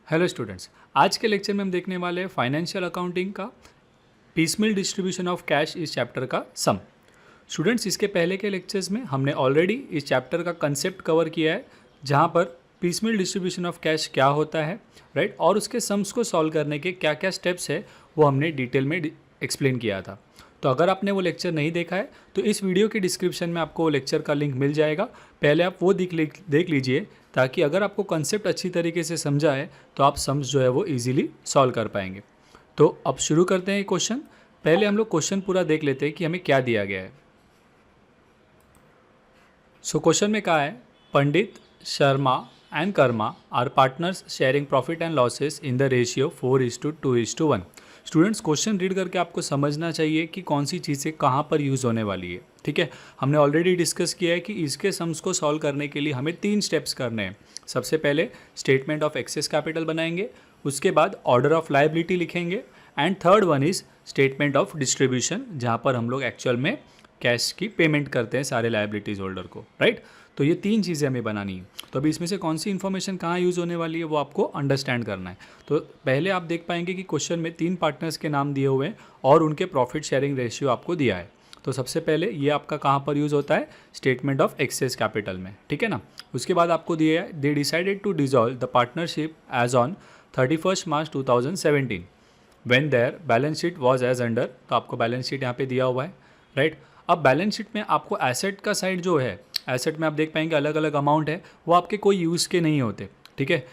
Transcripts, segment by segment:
Hello students, आज के lecture में हम देखने वाले हैं फाइनेंशियल अकाउंटिंग का पीसमिल डिस्ट्रीब्यूशन ऑफ कैश इस चैप्टर का सम। स्टूडेंट्स, इसके पहले के लेक्चर्स में हमने ऑलरेडी इस चैप्टर का कंसेप्ट कवर किया है, जहां पर पीसमिल डिस्ट्रीब्यूशन ऑफ कैश क्या होता है, राइट, और उसके सम्स को सॉल्व करने के क्या क्या स्टेप्स है वो हमने डिटेल में एक्सप्लेन किया था। तो अगर आपने वो लेक्चर नहीं देखा है तो इस वीडियो के डिस्क्रिप्शन में आपको वो लेक्चर का लिंक मिल जाएगा। पहले आप वो देख लीजिए, ताकि अगर आपको कंसेप्ट अच्छी तरीके से समझा है तो आप सम्स जो है वो इजीली सॉल्व कर पाएंगे। तो अब शुरू करते हैं क्वेश्चन। पहले हम लोग क्वेश्चन पूरा देख लेते हैं कि हमें क्या दिया गया है। सो क्वेश्चन में कहा है, Pandit, Sharma and Karma are partners sharing profit and losses in the ratio 4:2:1। Students, question read करके आपको समझना चाहिए कि कौन सी चीज़ें कहाँ पर यूज़ होने वाली है। ठीक है, हमने ऑलरेडी डिस्कस किया है कि इसके सम्स को सॉल्व करने के लिए हमें 3 स्टेप्स करने हैं। सबसे पहले स्टेटमेंट ऑफ एक्सेस कैपिटल बनाएंगे, उसके बाद ऑर्डर ऑफ लायबिलिटी लिखेंगे, and third one is statement of distribution, जहाँ पर हम लोग एक्चुअल में कैश की पेमेंट करते हैं सारे लायबिलिटीज़ होल्डर को, राइट। तो ये 3 चीज़ें हमें बनानी है। तो अभी इसमें से कौन सी इन्फॉर्मेशन कहाँ यूज़ होने वाली है वो आपको अंडरस्टैंड करना है। तो पहले आप देख पाएंगे कि क्वेश्चन में 3 पार्टनर्स के नाम दिए हुए हैं और उनके प्रॉफिट शेयरिंग रेशियो आपको दिया है। तो सबसे पहले ये आपका कहाँ पर यूज़ होता है, स्टेटमेंट ऑफ एक्सेस कैपिटल में, ठीक है ना। उसके बाद आपको दिया है, they decided to dissolve the partnership as on 31 March 2017 when their balance sheet was as under. तो आपको बैलेंस शीट यहाँ पे दिया हुआ है, राइट। अब बैलेंस शीट में आपको एसेट का साइड जो है, एसेट में आप देख पाएंगे अलग अलग अमाउंट है, वो आपके कोई यूज़ के नहीं होते, ठीक है।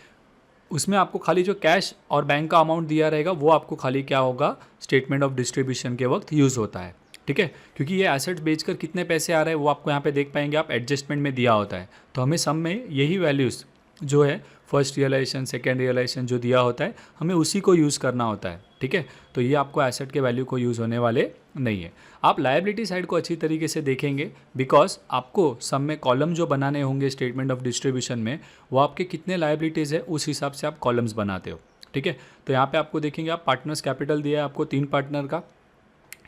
उसमें आपको खाली जो कैश और बैंक का अमाउंट दिया रहेगा वो आपको खाली क्या होगा, स्टेटमेंट ऑफ डिस्ट्रीब्यूशन के वक्त यूज़ होता है, ठीक है। क्योंकि ये एसेट बेचकर कितने पैसे आ रहे हैं वो आपको यहाँ पे देख पाएंगे आप, एडजस्टमेंट में दिया होता है। तो हमें सम में यही वैल्यूज़ जो है, फर्स्ट रियलाइजेशन, सेकेंड रियलाइजेशन जो दिया होता है, हमें उसी को यूज़ करना होता है, ठीक है। तो ये आपको एसेट के वैल्यू को यूज़ होने वाले नहीं है। आप लायबिलिटी साइड को अच्छी तरीके से देखेंगे, बिकॉज आपको सम में कॉलम जो बनाने होंगे स्टेटमेंट ऑफ डिस्ट्रीब्यूशन में, वो आपके कितने लायबिलिटीज़ है उस हिसाब से आप कॉलम्स बनाते हो, ठीक है। तो यहाँ पे आपको देखेंगे आप, पार्टनर्स कैपिटल दिया है आपको 3 पार्टनर का।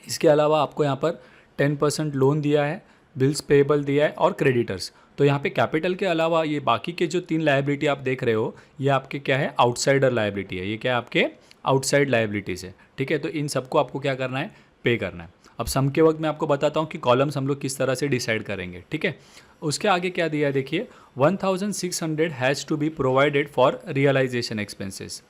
इसके अलावा आपको यहाँ पर 10% लोन दिया है, बिल्स पेएबल दिया है और क्रेडिटर्स। तो यहाँ पे कैपिटल के अलावा ये बाकी के जो 3 लायबिलिटी आप देख रहे हो, ये आपके क्या है, आउटसाइडर लायबिलिटी है। ये क्या है, आपके आउटसाइड लायबिलिटीज़ है, ठीक है। तो इन सबको आपको क्या करना है, पे करना है। अब सम के वक्त मैं आपको बताता हूँ कि कॉलम्स हम लोग किस तरह से डिसाइड करेंगे, ठीक है। उसके आगे क्या दिया है देखिए, 1600 has to be provided for realisation expenses,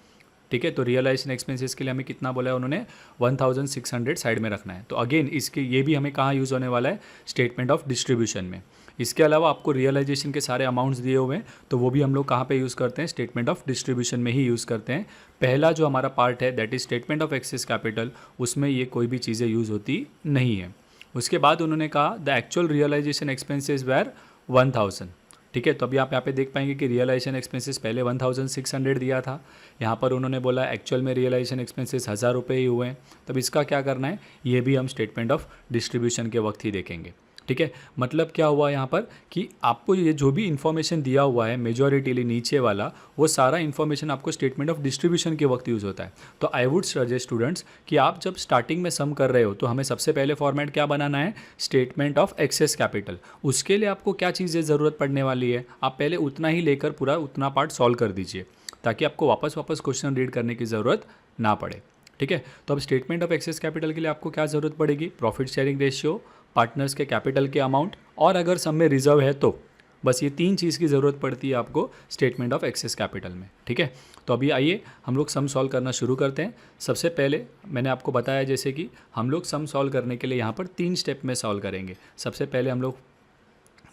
ठीक है। तो रियलाइजेशन एक्सपेंसेस के लिए हमें कितना बोला है उन्होंने, 1600 साइड में रखना है। तो अगेन इसके ये भी हमें कहाँ यूज़ होने वाला है, स्टेटमेंट ऑफ डिस्ट्रीब्यूशन में। इसके अलावा आपको रियलाइजेशन के सारे अमाउंट्स दिए हुए हैं, तो वो भी हम लोग कहाँ पे यूज़ करते हैं, स्टेटमेंट ऑफ डिस्ट्रीब्यूशन में ही यूज़ करते हैं। पहला जो हमारा पार्ट है that is statement of excess capital, उसमें ये कोई भी चीज़ें यूज़ होती नहीं है। उसके बाद उन्होंने कहा the actual realisation expenses were 1000, ठीक है। तो अभी आप यहाँ पे देख पाएंगे कि रियलाइजेशन एक्सपेंसेस पहले 1600 दिया था, यहाँ पर उन्होंने बोला एक्चुअल में रियलाइजेशन एक्सपेंसेस 1000 रुपये ही हुए हैं। तब इसका क्या करना है, ये भी हम स्टेटमेंट ऑफ डिस्ट्रीब्यूशन के वक्त ही देखेंगे, ठीक है। मतलब क्या हुआ यहाँ पर कि आपको ये जो भी इन्फॉर्मेशन दिया हुआ है मेजॉरिटीली नीचे वाला, वो सारा इन्फॉर्मेशन आपको स्टेटमेंट ऑफ डिस्ट्रीब्यूशन के वक्त यूज़ होता है। तो आई वुड सजेस्ट स्टूडेंट्स कि आप जब स्टार्टिंग में सम कर रहे हो तो हमें सबसे पहले फॉर्मेट क्या बनाना है, स्टेटमेंट ऑफ एक्सेस कैपिटल। उसके लिए आपको क्या चीज़ें ज़रूरत पड़ने वाली है, आप पहले उतना ही लेकर पूरा उतना पार्ट सॉल्व कर दीजिए, ताकि आपको वापस क्वेश्चन रीड करने की ज़रूरत ना पड़े, ठीक है। तो अब स्टेटमेंट ऑफ एक्सेस कैपिटल के लिए आपको क्या ज़रूरत पड़ेगी, प्रॉफिट शेयरिंग रेशियो, पार्टनर्स के कैपिटल के अमाउंट, और अगर सब में रिजर्व है तो बस ये 3 चीज़ की ज़रूरत पड़ती है आपको स्टेटमेंट ऑफ एक्सेस कैपिटल में, ठीक है। तो अभी आइए हम लोग सम सॉल्व करना शुरू करते हैं। सबसे पहले मैंने आपको बताया जैसे कि हम लोग सम सॉल्व करने के लिए यहाँ पर 3 स्टेप में सॉल्व करेंगे। सबसे पहले हम लोग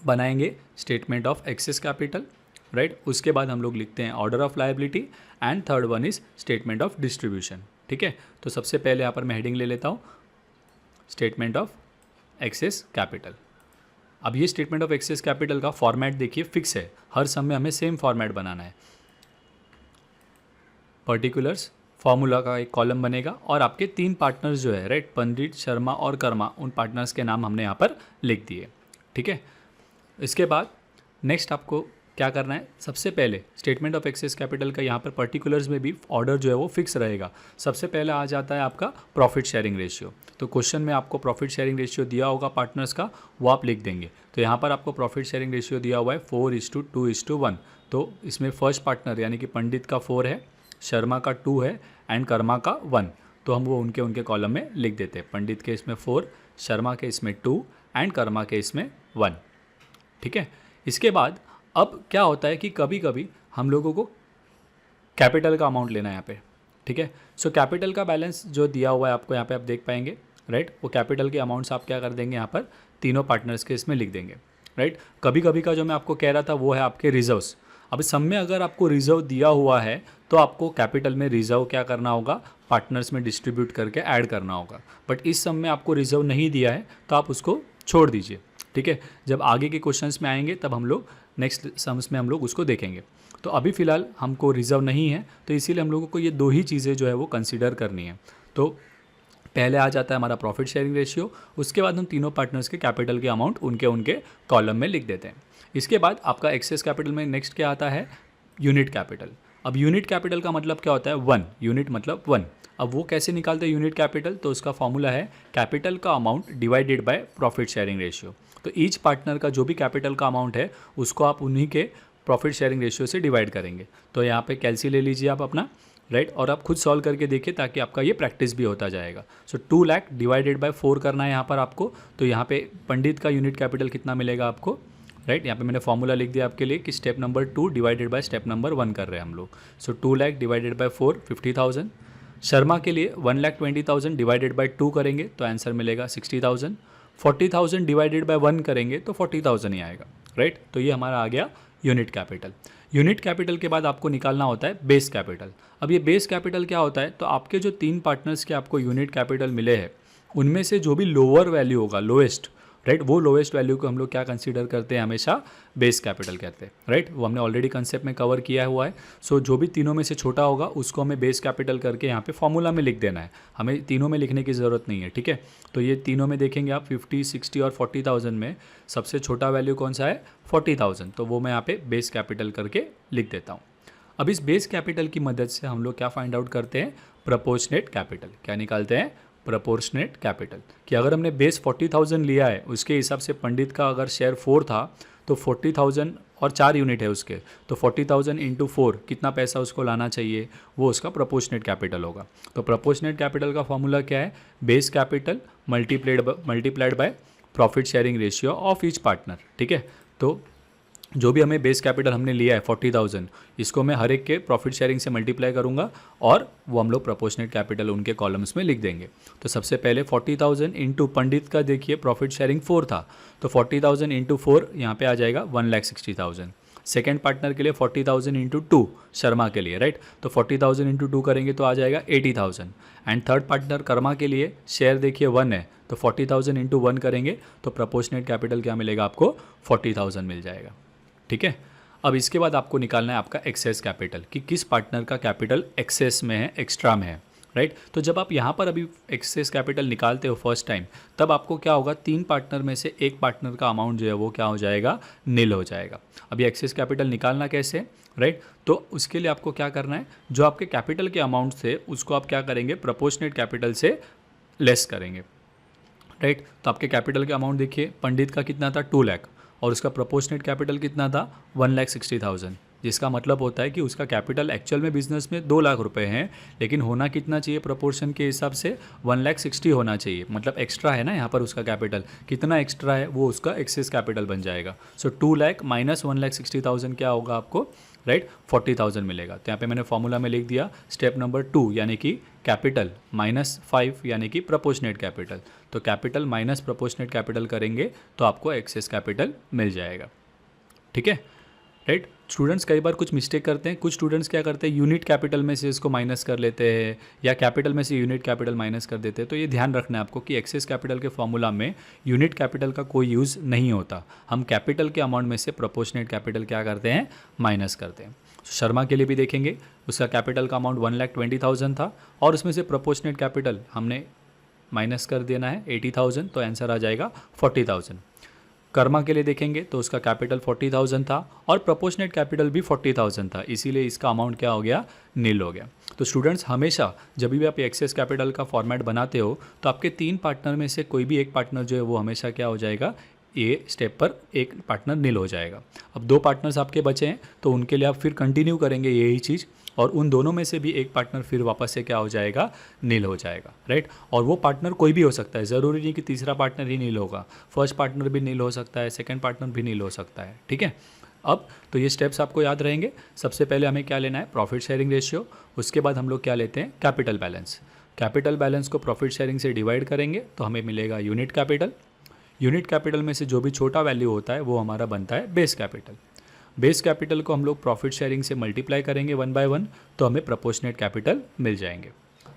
बनाएंगे statement of excess capital, right. उसके बाद हम लोग लिखते हैं order of liability, and third one is statement of distribution, ठीक है। तो सबसे पहले यहाँ पर मैं हेडिंग ले लेता हूँ, स्टेटमेंट ऑफ एक्सेस कैपिटल। अब ये स्टेटमेंट ऑफ एक्सेस कैपिटल का फॉर्मेट देखिए फिक्स है, हर सम में हमें सेम फॉर्मेट बनाना है। पर्टिकुलर्स फॉर्मूला का एक कॉलम बनेगा और आपके 3 पार्टनर्स जो है, राइट, पंडित, शर्मा और कर्मा, उन पार्टनर्स के नाम हमने यहाँ पर लिख दिए, ठीक है। इसके बाद नेक्स्ट आपको क्या करना है, सबसे पहले स्टेटमेंट ऑफ एक्सेस कैपिटल का यहाँ पर पर्टिकुलर्स में भी ऑर्डर जो है वो फिक्स रहेगा। सबसे पहले आ जाता है आपका प्रॉफिट शेयरिंग रेशियो। तो क्वेश्चन में आपको प्रॉफिट शेयरिंग रेशियो दिया होगा पार्टनर्स का, वो आप लिख देंगे। तो यहाँ पर आपको प्रॉफिट शेयरिंग रेशियो दिया हुआ है 4:2:1। तो इसमें फर्स्ट पार्टनर यानी कि पंडित का 4 है, शर्मा का 2 है एंड कर्मा का 1, तो हम वो उनके उनके कॉलम में लिख देते हैं। पंडित के इसमें 4, शर्मा के इसमें 2 एंड कर्मा के इसमें 1। ठीक है, इसके बाद अब क्या होता है कि कभी कभी हम लोगों को कैपिटल का अमाउंट लेना है यहाँ पे। ठीक है, सो कैपिटल का बैलेंस जो दिया हुआ है आपको यहाँ पे आप देख पाएंगे, राइट। वो कैपिटल के अमाउंट्स आप क्या कर देंगे यहाँ पर तीनों पार्टनर्स के इसमें लिख देंगे, राइट। कभी कभी का जो मैं आपको कह रहा था वो है आपके रिजर्व्स। अब इस सब में अगर आपको रिजर्व दिया हुआ है तो आपको कैपिटल में रिजर्व क्या करना होगा, पार्टनर्स में डिस्ट्रीब्यूट करके ऐड करना होगा। बट इस सब में आपको रिजर्व नहीं दिया है तो आप उसको छोड़ दीजिए। ठीक है, जब आगे के क्वेश्चंस में आएंगे तब हम लोग नेक्स्ट सम्स में हम लोग उसको देखेंगे। तो अभी फ़िलहाल हमको रिजर्व नहीं है तो इसीलिए हम लोगों को ये 2 ही चीज़ें जो है वो कंसीडर करनी है। तो पहले आ जाता है हमारा प्रॉफिट शेयरिंग रेशियो, उसके बाद हम तीनों पार्टनर्स के कैपिटल के अमाउंट उनके उनके कॉलम में लिख देते हैं। इसके बाद आपका एक्सेस कैपिटल में नेक्स्ट क्या आता है, यूनिट कैपिटल। अब यूनिट कैपिटल का मतलब क्या होता है, 1 यूनिट मतलब 1। अब वो कैसे निकालते हैं यूनिट कैपिटल, तो उसका फॉर्मूला है कैपिटल का amount divided by profit sharing ratio. तो ईच पार्टनर का जो भी कैपिटल का अमाउंट है उसको आप उन्हीं के प्रॉफिट शेयरिंग रेशियो से डिवाइड करेंगे। तो यहाँ पे कैलसी ले लीजिए आप अपना, राइट, और आप खुद सॉल्व करके देखिए ताकि आपका ये प्रैक्टिस भी होता जाएगा। सो 2 लाख डिवाइडेड बाय 4 करना है यहाँ पर आपको। तो यहाँ पे पंडित का यूनिट कैपिटल कितना मिलेगा आपको, राइट। यहाँ पे मैंने फॉर्मूला लिख दिया आपके लिए कि step number 2 divided by step number 1 कर रहे हैं हम लोग। सो 2 लाख डिवाइडेड बाय 4 50,000। शर्मा के लिए 1,20,000 डिवाइडेड बाय 2 करेंगे तो आंसर मिलेगा 60,000। 40,000 डिवाइडेड बाय 1 करेंगे तो 40,000 ही आएगा, राइट। तो ये हमारा आ गया यूनिट कैपिटल। यूनिट कैपिटल के बाद आपको निकालना होता है बेस कैपिटल। अब ये बेस कैपिटल क्या होता है, तो आपके जो 3 पार्टनर्स के आपको यूनिट कैपिटल मिले हैं उनमें से जो भी लोअर वैल्यू होगा, लोएस्ट, राइट, वो लोएस्ट वैल्यू को हम लोग क्या कंसीडर करते हैं, हमेशा बेस कैपिटल कहते हैं, राइट। वो हमने ऑलरेडी कंसेप्ट में कवर किया हुआ है। सो जो भी तीनों में से छोटा होगा उसको हमें बेस कैपिटल करके यहाँ पे फॉर्मूला में लिख देना है, हमें तीनों में लिखने की ज़रूरत नहीं है। ठीक है, तो ये तीनों में देखेंगे आप 50, 60 और 40,000 में सबसे छोटा वैल्यू कौन सा है, 40,000। तो वो मैं यहाँ पे बेस कैपिटल करके लिख देता हूँ। अब इस बेस कैपिटल की मदद से हम लोग क्या फाइंड आउट करते हैं, प्रोपोर्शनेट कैपिटल। क्या निकालते हैं, प्रोपोर्शनेट कैपिटल। कि अगर हमने बेस 40,000 लिया है उसके हिसाब से पंडित का अगर शेयर 4 था तो 40,000 और 4 यूनिट है उसके, तो 40,000 इंटू 4 कितना पैसा उसको लाना चाहिए, वो उसका प्रोपोर्शनेट कैपिटल होगा। तो प्रोपोर्शनेट कैपिटल का फॉर्मूला क्या है, base capital multiplied by profit sharing ratio of each partner. ठीक है, तो जो भी हमें बेस कैपिटल हमने लिया है 40,000, इसको मैं हर एक के प्रॉफिट शेयरिंग से मल्टीप्लाई करूंगा और वो हम लोग प्रोपोर्शनेट कैपिटल उनके कॉलम्स में लिख देंगे। तो सबसे पहले 40,000 इंटू पंडित का देखिए प्रॉफिट शेयरिंग 4 था, तो 40,000 इंटू 4 यहाँ पे आ जाएगा 1,60,000। सेकेंड पार्टनर के लिए 40,000 इंटू 2 शर्मा के लिए, राइट, तो 40,000 इंटू 2 करेंगे तो आ जाएगा 80,000। एंड थर्ड पार्टनर कर्मा के लिए शेयर देखिए 1 है, तो 40,000 इंटू 1 करेंगे तो प्रोपोर्शनेट कैपिटल क्या मिलेगा आपको, 40,000 मिल जाएगा। ठीक है, अब इसके बाद आपको निकालना है आपका एक्सेस कैपिटल, कि किस पार्टनर का कैपिटल एक्सेस में है, एक्स्ट्रा में है, राइट। तो जब आप यहाँ पर अभी एक्सेस कैपिटल निकालते हो फर्स्ट टाइम, तब आपको क्या होगा, 3 पार्टनर में से एक पार्टनर का अमाउंट जो है वो क्या हो जाएगा, निल हो जाएगा। अभी एक्सेस कैपिटल निकालना कैसे, राइट, तो उसके लिए आपको क्या करना है, जो आपके कैपिटल के अमाउंट थे उसको आप क्या करेंगे, प्रोपोर्शनेट कैपिटल से लेस करेंगे, राइट। तो आपके कैपिटल के अमाउंट देखिए, पंडित का कितना था, 2 लाख, और उसका प्रोपोर्शनेट कैपिटल कितना था, 1,60,000, जिसका मतलब होता है कि उसका कैपिटल एक्चुअल में बिजनेस में 2 लाख रुपए हैं, लेकिन होना कितना चाहिए प्रोपोर्शन के हिसाब से, 1,60,000 होना चाहिए। मतलब एक्स्ट्रा है ना यहाँ पर उसका कैपिटल, कितना एक्स्ट्रा है वो उसका एक्सेस कैपिटल बन जाएगा। सो 2 लाख माइनस 1,60,000 क्या होगा आपको, राइट, 40,000 मिलेगा। तो यहाँ पे मैंने फॉर्मूला में लिख दिया स्टेप नंबर 2 यानी कि कैपिटल माइनस 5 यानी कि प्रोपोर्शनेट कैपिटल। तो कैपिटल माइनस प्रोपोर्शनेट कैपिटल करेंगे तो आपको एक्सेस कैपिटल मिल जाएगा। ठीक है, राइट। स्टूडेंट्स कई बार कुछ मिस्टेक करते हैं, कुछ स्टूडेंट्स क्या करते हैं, यूनिट कैपिटल में से इसको माइनस कर लेते हैं या कैपिटल में से यूनिट कैपिटल माइनस कर देते हैं। तो ये ध्यान रखना है आपको कि एक्सेस कैपिटल के फॉर्मूला में यूनिट कैपिटल का कोई यूज़ नहीं होता। हम कैपिटल के अमाउंट में से प्रोपोर्शनेट कैपिटल क्या करते हैं, माइनस करते हैं। शर्मा के लिए भी देखेंगे, उसका कैपिटल का अमाउंट 1,20,000 था और उसमें से प्रोपोर्शनेट कैपिटल हमने माइनस कर देना है 80,000, तो आंसर आ जाएगा 40,000। कर्मा के लिए देखेंगे तो उसका कैपिटल 40,000 था और प्रोपोर्शनेट कैपिटल भी 40,000 था, इसीलिए इसका अमाउंट क्या हो गया, नील हो गया। तो स्टूडेंट्स हमेशा जब भी आप एक्सेस कैपिटल का फॉर्मेट बनाते हो तो आपके 3 पार्टनर में से कोई भी एक पार्टनर जो है वो हमेशा क्या हो जाएगा, ये स्टेप पर एक पार्टनर नील हो जाएगा। अब 2 पार्टनर्स आपके बचे हैं तो उनके लिए आप फिर कंटिन्यू करेंगे यही चीज़, और उन दोनों में से भी एक पार्टनर फिर वापस से क्या हो जाएगा, नील हो जाएगा, राइट। और वो पार्टनर कोई भी हो सकता है, ज़रूरी नहीं कि तीसरा पार्टनर ही नील होगा, फर्स्ट पार्टनर भी नील हो सकता है, सेकंड पार्टनर भी नील हो सकता है, ठीक है। अब तो ये स्टेप्स आपको याद रहेंगे। सबसे पहले हमें क्या लेना है, प्रॉफिट शेयरिंग रेशियो। उसके बाद हम लोग क्या लेते हैं, कैपिटल बैलेंस। कैपिटल बैलेंस को प्रॉफिट शेयरिंग से डिवाइड करेंगे तो हमें मिलेगा यूनिट कैपिटल। यूनिट कैपिटल में से जो भी छोटा वैल्यू होता है वो हमारा बनता है बेस कैपिटल। बेस कैपिटल को हम लोग प्रॉफिट शेयरिंग से मल्टीप्लाई करेंगे 1 बाय 1 तो हमें प्रोपोर्शनेट कैपिटल मिल जाएंगे।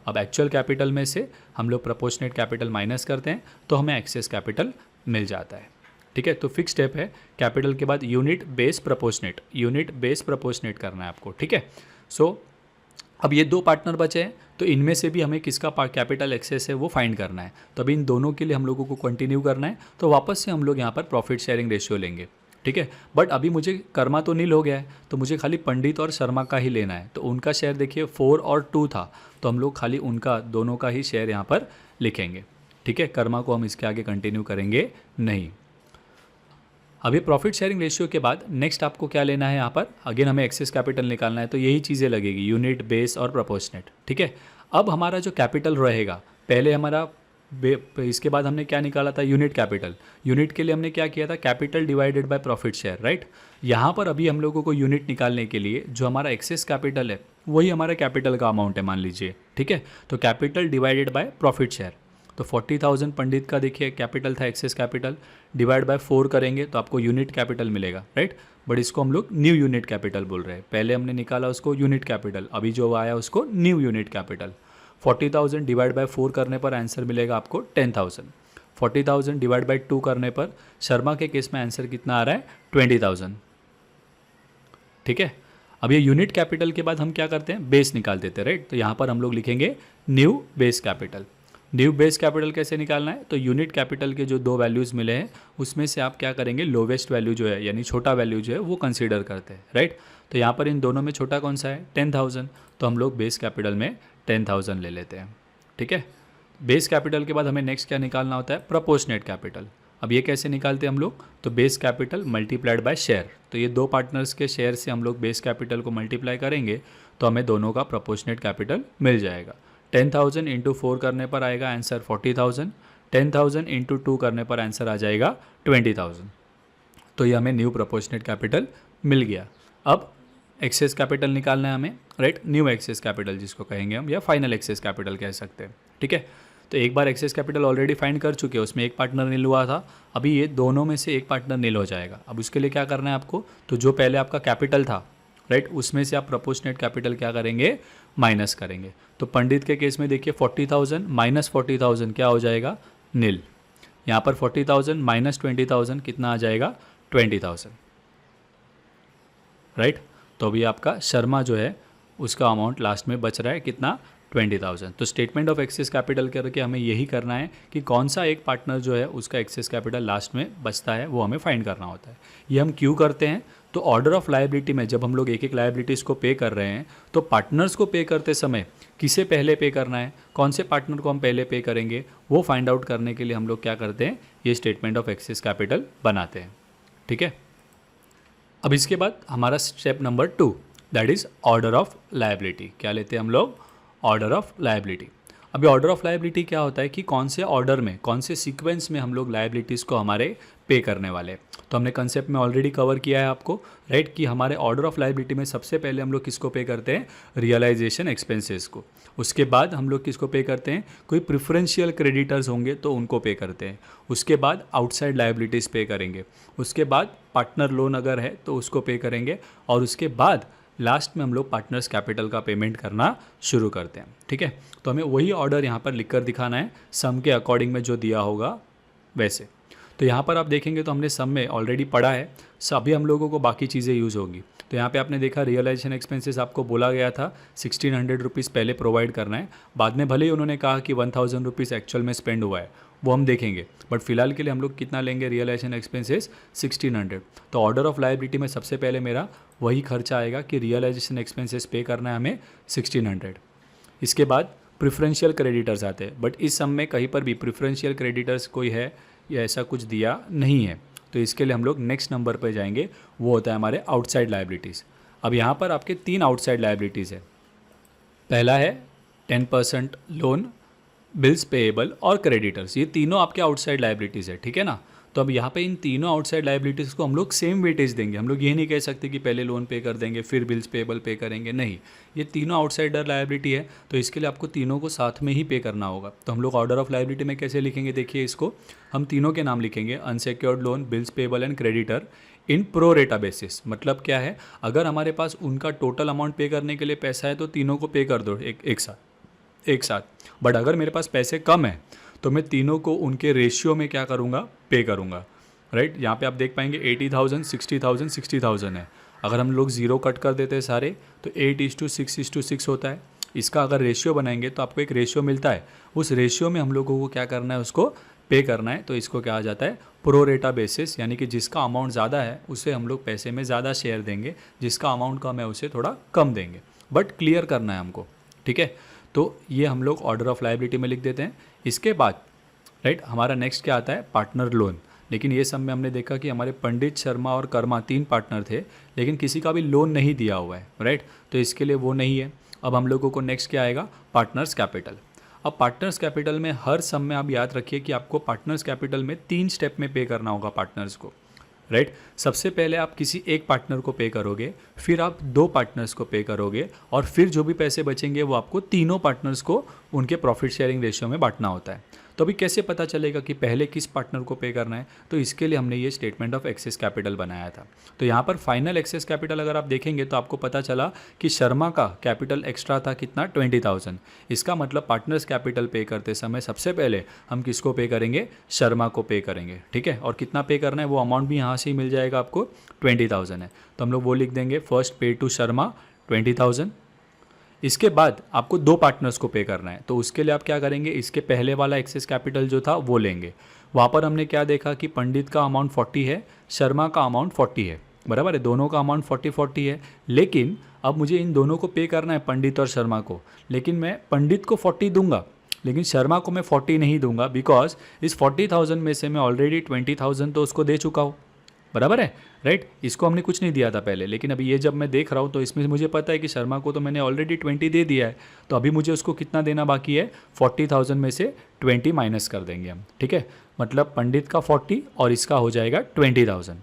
अब एक्चुअल कैपिटल में से हम लोग प्रोपोर्शनेट कैपिटल माइनस करते हैं तो हमें एक्सेस कैपिटल मिल जाता है, ठीक है। तो फिक्स स्टेप है, कैपिटल के बाद unit base proportionate, unit base proportionate करना है आपको, ठीक है। सो अब ये दो पार्टनर बचे हैं तो इनमें से भी हमें किसका कैपिटल एक्सेस है वो फाइंड करना है। तो अभी इन दोनों के लिए हम लोगों को कंटिन्यू करना है, तो वापस से हम लोग यहाँ पर प्रॉफिट शेयरिंग रेशियो लेंगे, ठीक है। बट अभी मुझे कर्मा तो नील हो गया है तो मुझे खाली पंडित और शर्मा का ही लेना है। तो उनका शेयर देखिए 4 और 2 था, तो हम लोग खाली उनका दोनों का ही शेयर यहाँ पर लिखेंगे, ठीक है। कर्मा को हम इसके आगे कंटिन्यू करेंगे नहीं। अभी प्रॉफिट शेयरिंग रेशियो के बाद नेक्स्ट आपको क्या लेना है, यहाँ पर अगेन हमें एक्सेस कैपिटल निकालना है, तो यही चीज़ें लगेगी, यूनिट बेस और प्रोपोर्शनेट, ठीक है। अब हमारा जो कैपिटल रहेगा, पहले हमारा इसके बाद हमने क्या निकाला था, यूनिट कैपिटल। यूनिट के लिए हमने क्या किया था, capital divided by profit share, right. यहाँ पर अभी हम लोगों को यूनिट निकालने के लिए जो हमारा एक्सेस कैपिटल है वही हमारा कैपिटल का अमाउंट है, मान लीजिए, ठीक है। तो capital divided by profit share, तो 40,000 पंडित का देखिए कैपिटल था, एक्सेस कैपिटल डिवाइड बाय 4 करेंगे तो आपको यूनिट कैपिटल मिलेगा, राइट। बट इसको हम लोग न्यू यूनिट कैपिटल बोल रहे हैं, पहले हमने निकाला उसको यूनिट कैपिटल, अभी जो आया उसको new unit capital. 40,000 divide by 4 करने पर आंसर मिलेगा आपको 10,000। 40,000 डिवाइड बाय 2 करने पर शर्मा के केस में आंसर कितना आ रहा है, 20,000, ठीक है। अब ये यूनिट कैपिटल के बाद हम क्या करते हैं, बेस निकाल देते हैं, राइट। तो यहाँ पर हम लोग लिखेंगे new base capital. New base capital कैसे निकालना है, तो यूनिट कैपिटल के जो दो वैल्यूज़ मिले हैं उसमें से आप क्या करेंगे, लोवेस्ट वैल्यू जो है यानी छोटा वैल्यू जो है वो कंसीडर करते हैं, राइट। तो यहाँ पर इन दोनों में छोटा कौन सा है, 10,000, तो हम लोग बेस कैपिटल में 10,000 ले लेते हैं, ठीक है। बेस कैपिटल के बाद हमें नेक्स्ट क्या निकालना होता है, प्रोपोर्शनेट कैपिटल। अब ये कैसे निकालते हैं हम लोग, तो base capital multiplied by share, तो ये दो पार्टनर्स के शेयर से हम लोग बेस कैपिटल को मल्टीप्लाई करेंगे तो हमें दोनों का प्रोपोर्शनेट कैपिटल मिल जाएगा। 10,000 इंटू 4 करने पर आएगा आंसर 40,000, 10,000 इंटू 2 करने पर आंसर आ जाएगा 20,000। तो ये हमें न्यू प्रोपोर्शनेट कैपिटल मिल गया। अब एक्सेस कैपिटल निकालना है हमें, राइट, न्यू एक्सेस कैपिटल जिसको कहेंगे हम, या फाइनल एक्सेस कैपिटल कह सकते हैं, ठीक है। तो एक बार एक्सेस कैपिटल ऑलरेडी फाइंड कर चुके हैं, उसमें एक पार्टनर नील हुआ था, अभी ये दोनों में से एक पार्टनर नील हो जाएगा। अब उसके लिए क्या करना है आपको, तो जो पहले आपका कैपिटल था, राइट, उसमें से आप प्रोपोर्शनेट कैपिटल क्या करेंगे, माइनस करेंगे। तो पंडित के केस में देखिए 40,000 माइनस 40,000 क्या हो जाएगा, नील। यहाँ पर 40,000 माइनस 20,000 कितना आ जाएगा, 20,000, राइट। तो अभी आपका शर्मा जो है उसका अमाउंट लास्ट में बच रहा है कितना, 20,000। तो स्टेटमेंट ऑफ एक्सेस कैपिटल करके हमें यही करना है कि कौन सा एक पार्टनर जो है उसका एक्सेस कैपिटल लास्ट में बचता है वो हमें फाइंड करना होता है। ये हम क्यों करते हैं, तो ऑर्डर ऑफ लायबिलिटी में जब हम लोग एक एक लायबिलिटीज़ को पे कर रहे हैं तो पार्टनर्स को पे करते समय किसे पहले पे करना है, कौन से पार्टनर को हम पहले पे करेंगे, वो फाइंड आउट करने के लिए हम लोग क्या करते हैं, ये स्टेटमेंट ऑफ एक्सेस कैपिटल बनाते हैं, ठीक है। अब इसके बाद हमारा step number 2 that is order of liability. क्या लेते हैं हम लोग, ऑर्डर ऑफ लायबिलिटी। अभी ऑर्डर ऑफ लायबिलिटी क्या होता है कि कौन से ऑर्डर में, कौन से सीक्वेंस में हम लोग लायबिलिटीज़ को हमारे पे करने वाले हैं। तो हमने कंसेप्ट में ऑलरेडी कवर किया है आपको, राइट, कि हमारे ऑर्डर ऑफ लायबिलिटी में सबसे पहले हम लोग किसको पे करते हैं, रियलाइजेशन एक्सपेंसेस को। उसके बाद हम लोग किसको पे करते हैं, कोई प्रिफरेंशियल क्रेडिटर्स होंगे तो उनको पे करते हैं। उसके बाद आउटसाइड लायबिलिटीज़ पे करेंगे। उसके बाद पार्टनर लोन अगर है तो उसको पे करेंगे। और उसके बाद लास्ट में हम लोग पार्टनर्स कैपिटल का पेमेंट करना शुरू करते हैं, ठीक है। तो हमें वही ऑर्डर यहाँ पर लिख कर दिखाना है, सम के अकॉर्डिंग में जो दिया होगा वैसे। तो यहाँ पर आप देखेंगे तो हमने सम में ऑलरेडी पढ़ा है, सभी हम लोगों को बाकी चीज़ें यूज़ होगी। तो यहाँ पे आपने देखा रियलाइजेशन एक्सपेंसेस आपको बोला गया था 1,600 रुपीज़ पहले प्रोवाइड करना है, बाद में भले ही उन्होंने कहा कि 1,000 रुपीज़ एक्चुअल में स्पेंड हुआ है, वो हम देखेंगे, बट फिलहाल के लिए हम लोग कितना लेंगे, रियलाइजेशन एक्सपेंसेस 1,600। तो ऑर्डर ऑफ लायबिलिटी में सबसे पहले मेरा वही खर्चा आएगा कि रियलाइजेशन एक्सपेंसेस पे करना है हमें 1,600। इसके बाद प्रिफरेंशियल क्रेडिटर्स आते हैं, बट इस सम में कहीं पर भी प्रिफरेंशियल क्रेडिटर्स कोई है या ऐसा कुछ दिया नहीं है, तो इसके लिए हम लोग नेक्स्ट नंबर पर जाएंगे, वो होता है हमारे आउटसाइड लायबिलिटीज़। अब यहाँ पर आपके 3 आउटसाइड लायबिलिटीज़ है। पहला है 10% लोन, बिल्स पेएबल और क्रेडिटर्स, ये तीनों आपके आउटसाइड लायबिलिटीज़ है, ठीक है ना। तो अब यहाँ पे इन तीनों आउटसाइड लायबिलिटीज़ को हम लोग सेम वेटेज देंगे। हम लोग ये नहीं कह सकते कि पहले लोन पे कर देंगे फिर बिल्स पेएबल पे करेंगे, नहीं, ये तीनों आउटसाइडर लायबिलिटी है, तो इसके लिए आपको तीनों को साथ में ही पे करना होगा। तो हम लोग ऑर्डर ऑफ लायबिलिटी में कैसे लिखेंगे, देखिए इसको हम तीनों के नाम लिखेंगे, unsecured loan, bills payable and creditor in pro रेटा बेसिस। मतलब क्या है, अगर हमारे पास उनका टोटल अमाउंट पे करने के लिए पैसा है तो तीनों को पे कर दो एक साथ। बट अगर मेरे पास पैसे कम है तो मैं तीनों को उनके रेशियो में क्या करूँगा, पे करूँगा, राइट। यहाँ पे आप देख पाएंगे 80,000, 60,000, 60,000 है। अगर हम लोग ज़ीरो कट कर देते हैं सारे तो 8:6:6 होता है। इसका अगर रेशियो बनाएंगे तो आपको एक रेशियो मिलता है, उस रेशियो में हम लोगों को क्या करना है, उसको पे करना है। तो इसको क्या आ जाता है, प्रो रेटा बेसिस, यानी कि जिसका अमाउंट ज़्यादा है उसे हम लोग पैसे में ज़्यादा शेयर देंगे, जिसका अमाउंट कम है उसे थोड़ा कम देंगे, बट क्लियर करना है हमको, ठीक है। तो ये हम लोग ऑर्डर ऑफ लायबिलिटी में लिख देते हैं। इसके बाद राइट हमारा नेक्स्ट क्या आता है, पार्टनर लोन। लेकिन ये सब में हमने देखा कि हमारे पंडित, शर्मा और कर्मा 3 पार्टनर थे, लेकिन किसी का भी लोन नहीं दिया हुआ है, राइट। तो इसके लिए वो नहीं है। अब हम लोगों को नेक्स्ट क्या आएगा, पार्टनर्स कैपिटल। अब पार्टनर्स कैपिटल में हर सम में आप याद रखिए कि आपको पार्टनर्स कैपिटल में 3 स्टेप में पे करना होगा पार्टनर्स को, राइट। सबसे पहले आप किसी एक पार्टनर को पे करोगे, फिर आप 2 पार्टनर्स को पे करोगे, और फिर जो भी पैसे बचेंगे वो आपको तीनों पार्टनर्स को उनके प्रॉफिट शेयरिंग रेशियो में बांटना होता है। तो अभी कैसे पता चलेगा कि पहले किस पार्टनर को पे करना है, तो इसके लिए हमने ये स्टेटमेंट ऑफ एक्सेस कैपिटल बनाया था। तो यहाँ पर फाइनल एक्सेस कैपिटल अगर आप देखेंगे तो आपको पता चला कि शर्मा का कैपिटल एक्स्ट्रा था कितना, 20,000। इसका मतलब पार्टनर्स कैपिटल पे करते समय सबसे पहले हम किसको पे करेंगे, शर्मा को पे करेंगे, ठीक है। और कितना पे करना है वो अमाउंट भी यहाँ से ही मिल जाएगा आपको, 20,000 है। तो हम लोग वो लिख देंगे, फर्स्ट पे टू शर्मा 20,000। इसके बाद आपको 2 पार्टनर्स को पे करना है, तो उसके लिए आप क्या करेंगे, इसके पहले वाला एक्सेस कैपिटल जो था वो लेंगे। वहाँ पर हमने क्या देखा कि पंडित का अमाउंट 40 है, शर्मा का अमाउंट 40 है, बराबर है, दोनों का अमाउंट 40-40 है। लेकिन अब मुझे इन दोनों को पे करना है, पंडित और शर्मा को, लेकिन मैं पंडित को 40 दूंगा लेकिन शर्मा को मैं 40 नहीं दूंगा, बिकॉज इस 40,000 में से मैं ऑलरेडी 20,000 तो उसको दे चुका हूँ, बराबर है, राइट। इसको हमने कुछ नहीं दिया था पहले, लेकिन अभी ये जब मैं देख रहा हूँ तो इसमें मुझे पता है कि शर्मा को तो मैंने ऑलरेडी 20 दे दिया है, तो अभी मुझे उसको कितना देना बाकी है, 40,000 में से 20 माइनस कर देंगे हम, ठीक है। मतलब पंडित का 40 और इसका हो जाएगा 20,000।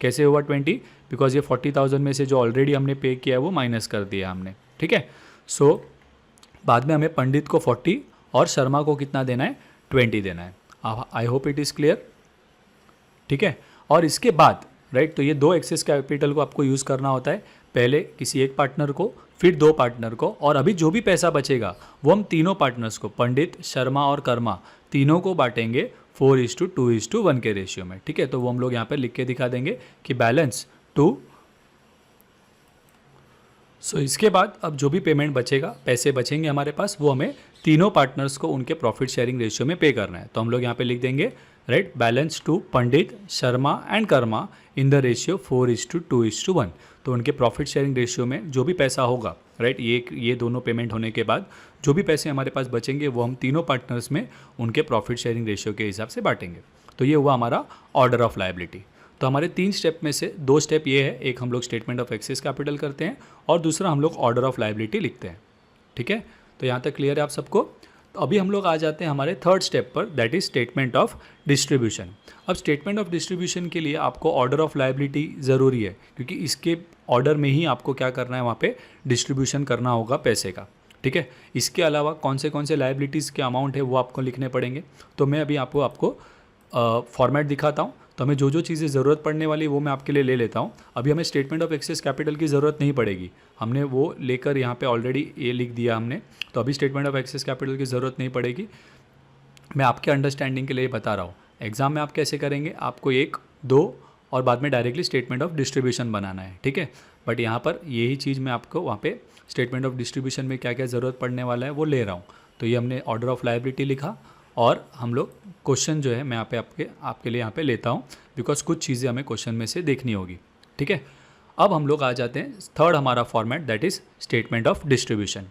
कैसे हुआ 20, बिकॉज ये 40,000 में से जो ऑलरेडी हमने पे किया है वो माइनस कर दिया हमने, ठीक है। सो बाद में हमें पंडित को 40 और शर्मा को कितना देना है, 20 देना है। I hope it is clear, ठीक है। और इसके बाद राइट तो ये 2 एक्सेस कैपिटल को आपको यूज़ करना होता है, पहले किसी एक पार्टनर को, फिर 2 पार्टनर को, और अभी जो भी पैसा बचेगा वो हम तीनों पार्टनर्स को, पंडित, शर्मा और कर्मा, तीनों को बांटेंगे 4:2:1 के रेशियो में, ठीक है। तो वो हम लोग यहाँ पर लिख के दिखा देंगे कि बैलेंस 2। सो इसके बाद अब जो भी पेमेंट बचेगा, पैसे बचेंगे हमारे पास, वो हमें तीनों पार्टनर्स को उनके प्रॉफिट शेयरिंग रेशियो में पे करना है। तो हम लोग यहाँ पे लिख देंगे right, balance to Pandit, Sharma and Karma in the ratio 4:2:1। तो उनके प्रॉफिट शेयरिंग रेशियो में जो भी पैसा होगा, राइट, ये दोनों पेमेंट होने के बाद जो भी पैसे हमारे पास बचेंगे वो हम तीनों पार्टनर्स में उनके प्रॉफिट शेयरिंग रेशियो के हिसाब से बांटेंगे। तो ये हुआ हमारा ऑर्डर ऑफ लायबिलिटी। तो हमारे 3 स्टेप में से 2 स्टेप ये है, एक हम लोग स्टेटमेंट ऑफ एक्सेस कैपिटल करते हैं और दूसरा हम लोग ऑर्डर ऑफ लायबिलिटी लिखते हैं, ठीक है। तो यहाँ तक क्लियर है आप सबको। तो अभी हम लोग आ जाते हैं हमारे 3rd स्टेप पर, that is statement of distribution. अब स्टेटमेंट ऑफ डिस्ट्रीब्यूशन के लिए आपको ऑर्डर ऑफ लायबिलिटी ज़रूरी है, क्योंकि इसके ऑर्डर में ही आपको क्या करना है, वहाँ पे डिस्ट्रीब्यूशन करना होगा पैसे का, ठीक है। इसके अलावा कौन से लायबिलिटीज़ के अमाउंट है वो आपको लिखने पड़ेंगे। तो मैं अभी आपको फॉर्मेट दिखाता हूँ। तो हमें जो चीज़ें ज़रूरत पड़ने वाली वो मैं आपके लिए ले लेता हूँ। अभी हमें स्टेटमेंट ऑफ एक्सेस कैपिटल की ज़रूरत नहीं पड़ेगी, हमने वो लेकर यहाँ पे ऑलरेडी ये लिख दिया हमने। तो अभी स्टेटमेंट ऑफ एक्सेस कैपिटल की ज़रूरत नहीं पड़ेगी, मैं आपके अंडरस्टैंडिंग के लिए बता रहा हूँ। एग्जाम में आप कैसे करेंगे, आपको 1, 2 और बाद में डायरेक्टली स्टेटमेंट ऑफ डिस्ट्रीब्यूशन बनाना है, ठीक है। बट यहाँ पर यही चीज़ मैं आपको वहाँ पे स्टेटमेंट ऑफ डिस्ट्रीब्यूशन में क्या क्या ज़रूरत पड़ने वाला है वो ले रहा हूँ। तो ये हमने ऑर्डर ऑफ लायबिलिटी लिखा और हम लोग क्वेश्चन जो है मैं यहाँ पे आपके लिए यहाँ पे लेता हूँ, बिकॉज कुछ चीज़ें हमें क्वेश्चन में से देखनी होगी, ठीक है। अब हम लोग आ जाते हैं 3rd हमारा format, that is statement of distribution.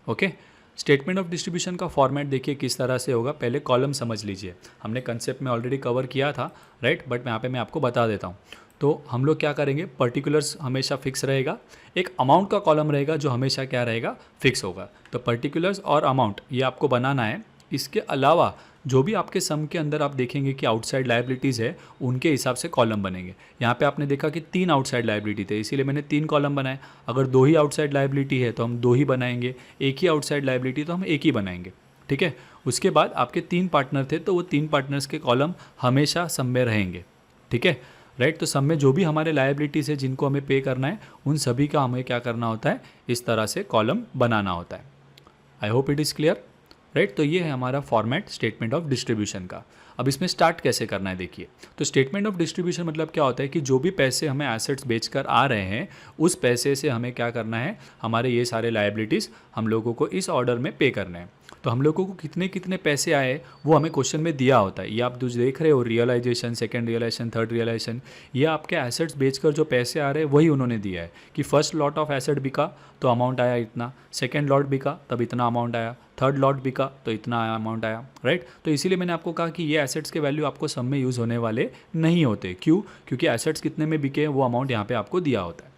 Okay, statement of distribution का फॉर्मेट देखिए किस तरह से होगा। पहले कॉलम समझ लीजिए, हमने कंसेप्ट में ऑलरेडी कवर किया था, राइट, बट यहाँ पे मैं आपको बता देता हूँ। तो हम लोग क्या करेंगे, पर्टिकुलर्स हमेशा फिक्स रहेगा, एक अमाउंट का कॉलम रहेगा जो हमेशा क्या रहेगा, फिक्स होगा। तो पर्टिकुलर्स और अमाउंट ये आपको बनाना है। इसके अलावा जो भी आपके सम के अंदर आप देखेंगे कि आउटसाइड लायबिलिटीज़ है, उनके हिसाब से कॉलम बनेंगे। यहाँ पे आपने देखा कि 3 आउटसाइड लायबिलिटी थे, इसीलिए मैंने 3 कॉलम बनाए। अगर 2 ही आउटसाइड लायबिलिटी है तो हम 2 ही बनाएंगे, एक ही आउटसाइड लायबिलिटी तो हम एक ही बनाएंगे। ठीक है, उसके बाद आपके 3 पार्टनर थे तो वो 3 पार्टनर्स के कॉलम हमेशा सम में रहेंगे। ठीक है, राइट। तो सब में जो भी हमारे लायबिलिटीज़ है जिनको हमें पे करना है, उन सभी का हमें क्या करना होता है, इस तरह से कॉलम बनाना होता है। I hope it is clear, right. तो ये है हमारा फॉर्मेट स्टेटमेंट ऑफ डिस्ट्रीब्यूशन का। अब इसमें स्टार्ट कैसे करना है देखिए। तो स्टेटमेंट ऑफ डिस्ट्रीब्यूशन मतलब क्या होता है कि जो भी पैसे हमें एसेट्स बेचकर आ रहे हैं, उस पैसे से हमें क्या करना है, हमारे ये सारे लायबिलिटीज़ हम लोगों को इस ऑर्डर में पे करने हैं। तो हम लोगों को कितने कितने पैसे आए वो हमें क्वेश्चन में दिया होता है। ये आप जो देख रहे हो, realisation, second realisation, third realisation, ये आपके एसेट्स बेचकर जो पैसे आ रहे हैं वही उन्होंने दिया है कि फर्स्ट लॉट ऑफ एसेट बिका तो अमाउंट आया इतना, सेकंड लॉट बिका तब इतना अमाउंट आया, थर्ड लॉट बिका तो इतना अमाउंट आया, राइट। तो इसीलिए मैंने आपको कहा कि ये एसेट्स के वैल्यू आपको सब में यूज़ होने वाले नहीं होते। क्यों? क्योंकि एसेट्स कितने में बिके हैं वो अमाउंट यहाँ पे आपको दिया होता है।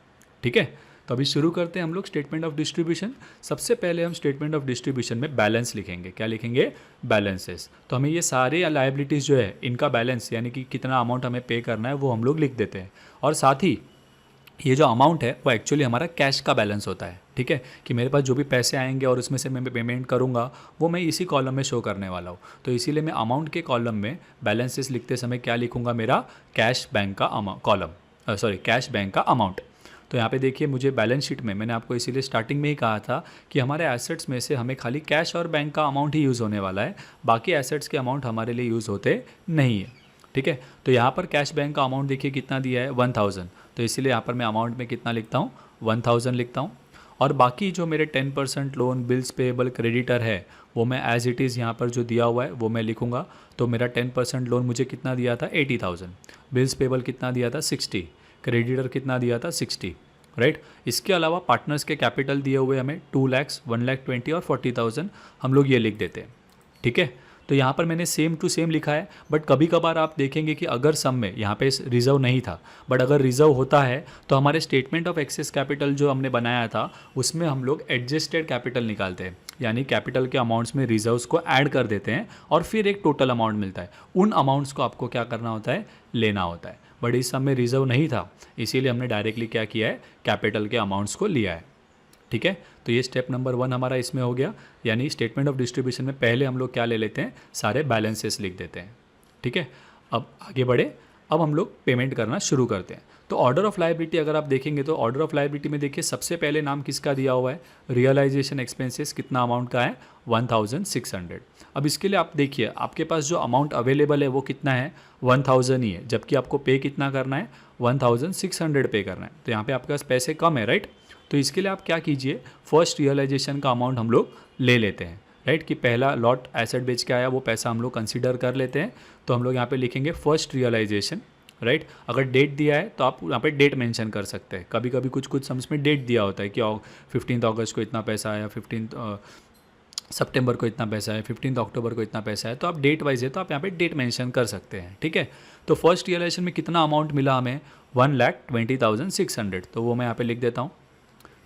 ठीक है, तो अभी शुरू करते हैं हम लोग स्टेटमेंट ऑफ डिस्ट्रीब्यूशन। सबसे पहले हम स्टेटमेंट ऑफ डिस्ट्रीब्यूशन में बैलेंस लिखेंगे। क्या लिखेंगे? बैलेंसेस। तो हमें ये सारे लायबिलिटीज़ जो है इनका बैलेंस यानी कि कितना अमाउंट हमें पे करना है वो हम लोग लिख देते हैं। और साथ ही ये जो अमाउंट है वो एक्चुअली हमारा कैश का बैलेंस होता है। ठीक है, कि मेरे पास जो भी पैसे आएंगे और उसमें से मैं पेमेंट करूंगा वो मैं इसी कॉलम में शो करने वाला हूँ। तो इसीलिए मैं अमाउंट के कॉलम में बैलेंसेस लिखते समय क्या लिखूंगा, मेरा कैश बैंक का कॉलम, कैश बैंक का अमाउंट। तो यहाँ पे देखिए, मुझे बैलेंस शीट में मैंने आपको इसीलिए स्टार्टिंग में ही कहा था कि हमारे एसेट्स में से हमें खाली कैश और बैंक का अमाउंट ही यूज़ होने वाला है, बाकी एसेट्स के अमाउंट हमारे लिए यूज़ होते नहीं है। ठीक है, तो यहाँ पर कैश बैंक का अमाउंट देखिए कितना दिया है, 1000। तो इसीलिए यहाँ पर मैं अमाउंट में कितना लिखता हूँ, 1000 लिखता हूँ। और बाकी जो मेरे 10% लोन, बिल्स पेएबल, क्रेडिटर है वो मैं एज इट इज़ यहाँ पर जो दिया हुआ है वो मैं लिखूँगा। तो मेरा 10% लोन मुझे कितना दिया था, 80,000। बिल्स पेएबल कितना दिया था, 60। क्रेडिटर कितना दिया था, 60, राइट। इसके अलावा पार्टनर्स के कैपिटल दिए हुए हमें 2 लाख, 1,20,000 और 40,000, हम लोग ये लिख देते हैं। ठीक है, तो यहाँ पर मैंने सेम टू सेम लिखा है। बट कभी कभार आप देखेंगे कि अगर सम में यहाँ पे रिजर्व नहीं था, बट अगर रिजर्व होता है तो हमारे स्टेटमेंट ऑफ एक्सेस कैपिटल जो हमने बनाया था उसमें हम लोग एडजस्टेड कैपिटल निकालते हैं, यानी कैपिटल के अमाउंट्स में रिजर्व्स को ऐड कर देते हैं और फिर एक टोटल अमाउंट मिलता है। उन अमाउंट्स को आपको क्या करना होता है, लेना होता है। बट इस सम में रिजर्व नहीं था, इसीलिए हमने डायरेक्टली क्या किया है, कैपिटल के अमाउंट्स को लिया है। ठीक है, तो ये स्टेप नंबर 1 हमारा इसमें हो गया। यानी स्टेटमेंट ऑफ डिस्ट्रीब्यूशन में पहले हम लोग क्या ले लेते हैं, सारे बैलेंसेस लिख देते हैं। ठीक है, अब आगे बढ़े, अब हम लोग पेमेंट करना शुरू करते हैं। तो ऑर्डर ऑफ लायबिलिटी अगर आप देखेंगे तो ऑर्डर ऑफ लायबिलिटी में देखिए सबसे पहले नाम किसका दिया हुआ है, रियलाइजेशन एक्सपेंसेस कितना अमाउंट का है, 1600। अब इसके लिए आप देखिए आपके पास जो अमाउंट अवेलेबल है वो कितना है, 1000 ही है, जबकि आपको पे कितना करना है, 1600 पे करना है। तो यहाँ पे आपके पास पैसे कम है, राइट। तो इसके लिए आप क्या कीजिए, फर्स्ट रियलाइजेशन का अमाउंट हम लोग ले लेते हैं, राइट। कि पहला लॉट एसेट बेच के आया वो पैसा हम लोग कंसीडर कर लेते हैं। तो हम लोग यहाँ पे लिखेंगे फर्स्ट रियलाइजेशन, राइट। अगर डेट दिया है तो आप यहाँ पे डेट मेंशन कर सकते हैं। कभी कभी कुछ सम्स में डेट दिया होता है कि 15 अगस्त को इतना पैसा आया, 15 सितंबर को इतना पैसा है, 15 अक्टूबर को इतना पैसा है। तो आप डेट वाइज है तो आप यहाँ पे डेट मेंशन कर सकते हैं। ठीक है, तो फर्स्ट रियलाइजेशन में कितना अमाउंट मिला हमें, 1,20,600। तो वो मैं यहाँ पे लिख देता हूँ।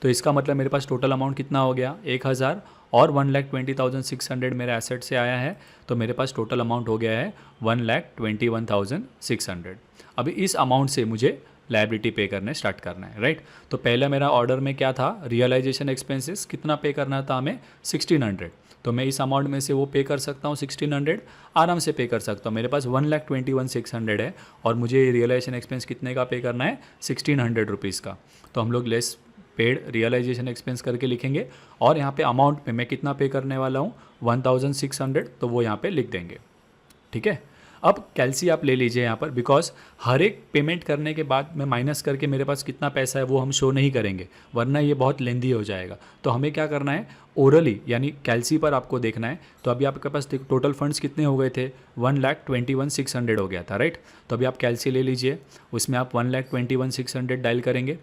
तो इसका मतलब मेरे पास टोटल अमाउंट कितना हो गया, 1000 और 1,20,600 मेरे एसेट से आया है। तो मेरे पास टोटल अमाउंट हो गया है 1,21,600। अभी इस अमाउंट से मुझे लायबिलिटी पे करने स्टार्ट करना है, राइट। तो पहला मेरा ऑर्डर में क्या था, रियलाइजेशन एक्सपेंसेस कितना पे करना था हमें, 1600। तो मैं इस अमाउंट में से वो पे कर सकता हूँ, 1600 आराम से पे कर सकता हूँ। मेरे पास 1,21,600 है और मुझे रियलाइजेशन एक्सपेंस कितने का पे करना है, 1600 रुपीज़ का। तो हम लोग लेस पेड रियलाइजेशन एक्सपेंस करके लिखेंगे और यहाँ पे अमाउंट में मैं कितना पे करने वाला हूँ, 1600, तो वो यहाँ पे लिख देंगे। ठीक है, अब कैलसी आप ले लीजिए यहाँ पर, बिकॉज हर एक पेमेंट करने के बाद मैं माइनस करके मेरे पास कितना पैसा है वो हम शो नहीं करेंगे, वरना ये बहुत लेंदी हो जाएगा। तो हमें क्या करना है, ओरली यानी कैलसी पर आपको देखना है। तो अभी आपके पास टोटल फंड्स कितने हो गए थे, 1,21,600 हो गया था, राइट। तो अभी आप कैलसी ले लीजिए, उसमें आप 1,21,600 डायल करेंगे।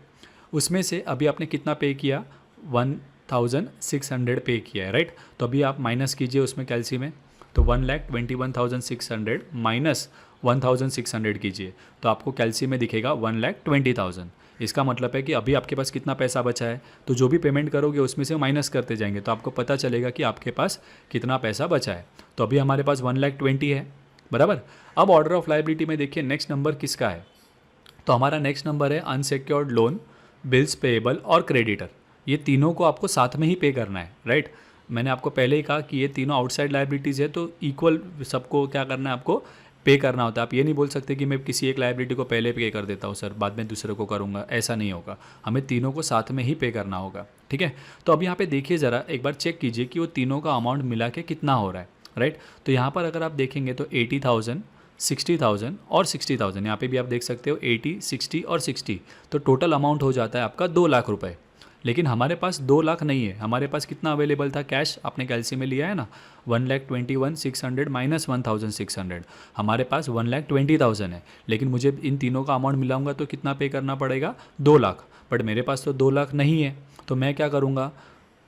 उसमें से अभी आपने कितना पे किया, 1,600 पे किया है, राइट। तो अभी आप माइनस कीजिए उसमें कैलसी में, तो 1,21,600 माइनस 1600 कीजिए तो आपको कैलसी में दिखेगा 1,20,000। इसका मतलब है कि अभी आपके पास कितना पैसा बचा है, तो जो भी पेमेंट करोगे उसमें से माइनस करते जाएंगे तो आपको पता चलेगा कि आपके पास कितना पैसा बचा है। तो अभी हमारे पास 1,20,000 है, बराबर। अब ऑर्डर ऑफ लायबिलिटी में देखिए नेक्स्ट नंबर किसका है, तो हमारा नेक्स्ट नंबर है अनसिक्योर्ड लोन, बिल्स पेएबल और क्रेडिटर। ये तीनों को आपको साथ में ही पे करना है, राइट। मैंने आपको पहले ही कहा कि ये तीनों आउटसाइड लायबिलिटीज़ है तो इक्वल सबको क्या करना है, आपको पे करना होता है। आप ये नहीं बोल सकते कि मैं किसी एक लायबिलिटी को पहले पे कर देता हूँ सर, बाद में दूसरे को करूँगा, ऐसा नहीं होगा। हमें तीनों को साथ में ही पे करना होगा, ठीक है। तो अब यहाँ पे देखिए ज़रा एक बार चेक कीजिए कि वो तीनों का अमाउंट मिला के कितना हो रहा है, राइट। तो यहाँ पर अगर आप देखेंगे तो 80,000, 60,000 और 60,000, यहाँ पे भी आप देख सकते हो 80, 60 और 60, तो टोटल अमाउंट हो जाता है आपका 2 लाख रुपए। लेकिन हमारे पास 2 लाख नहीं है, हमारे पास कितना अवेलेबल था कैश, आपने कैलसी में लिया है ना, 1,21,600 माइनस 1,600, हमारे पास 1,20,000 है। लेकिन मुझे इन तीनों का अमाउंट मिलाऊंगा तो कितना पे करना पड़ेगा, 2 लाख। बट मेरे पास तो 2 लाख नहीं है, तो मैं क्या करूँगा,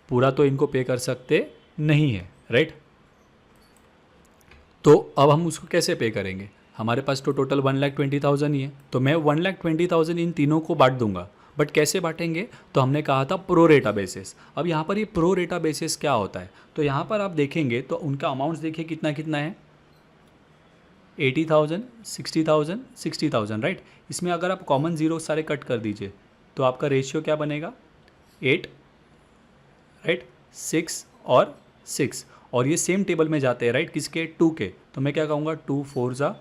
पूरा तो इनको पे कर सकते नहीं है, राइट। तो अब हम उसको कैसे पे करेंगे, हमारे पास तो टोटल 1,20,000 ही है, तो मैं 1,20,000 इन तीनों को बांट दूंगा। बट कैसे बांटेंगे, तो हमने कहा था प्रो रेटा बेसिस। अब यहाँ पर ये प्रो रेटा बेसिस क्या होता है, तो यहाँ पर आप देखेंगे तो उनका अमाउंट्स देखिए कितना कितना है, 80,000, 60,000, 60,000, राइट। इसमें अगर आप कॉमन जीरो सारे कट कर दीजिए तो आपका रेशियो क्या बनेगा, 8, राइट, 6 और 6, और ये सेम टेबल में जाते हैं, राइट, किसके, 2 के। तो मैं क्या कहूँगा, 2 4 जा,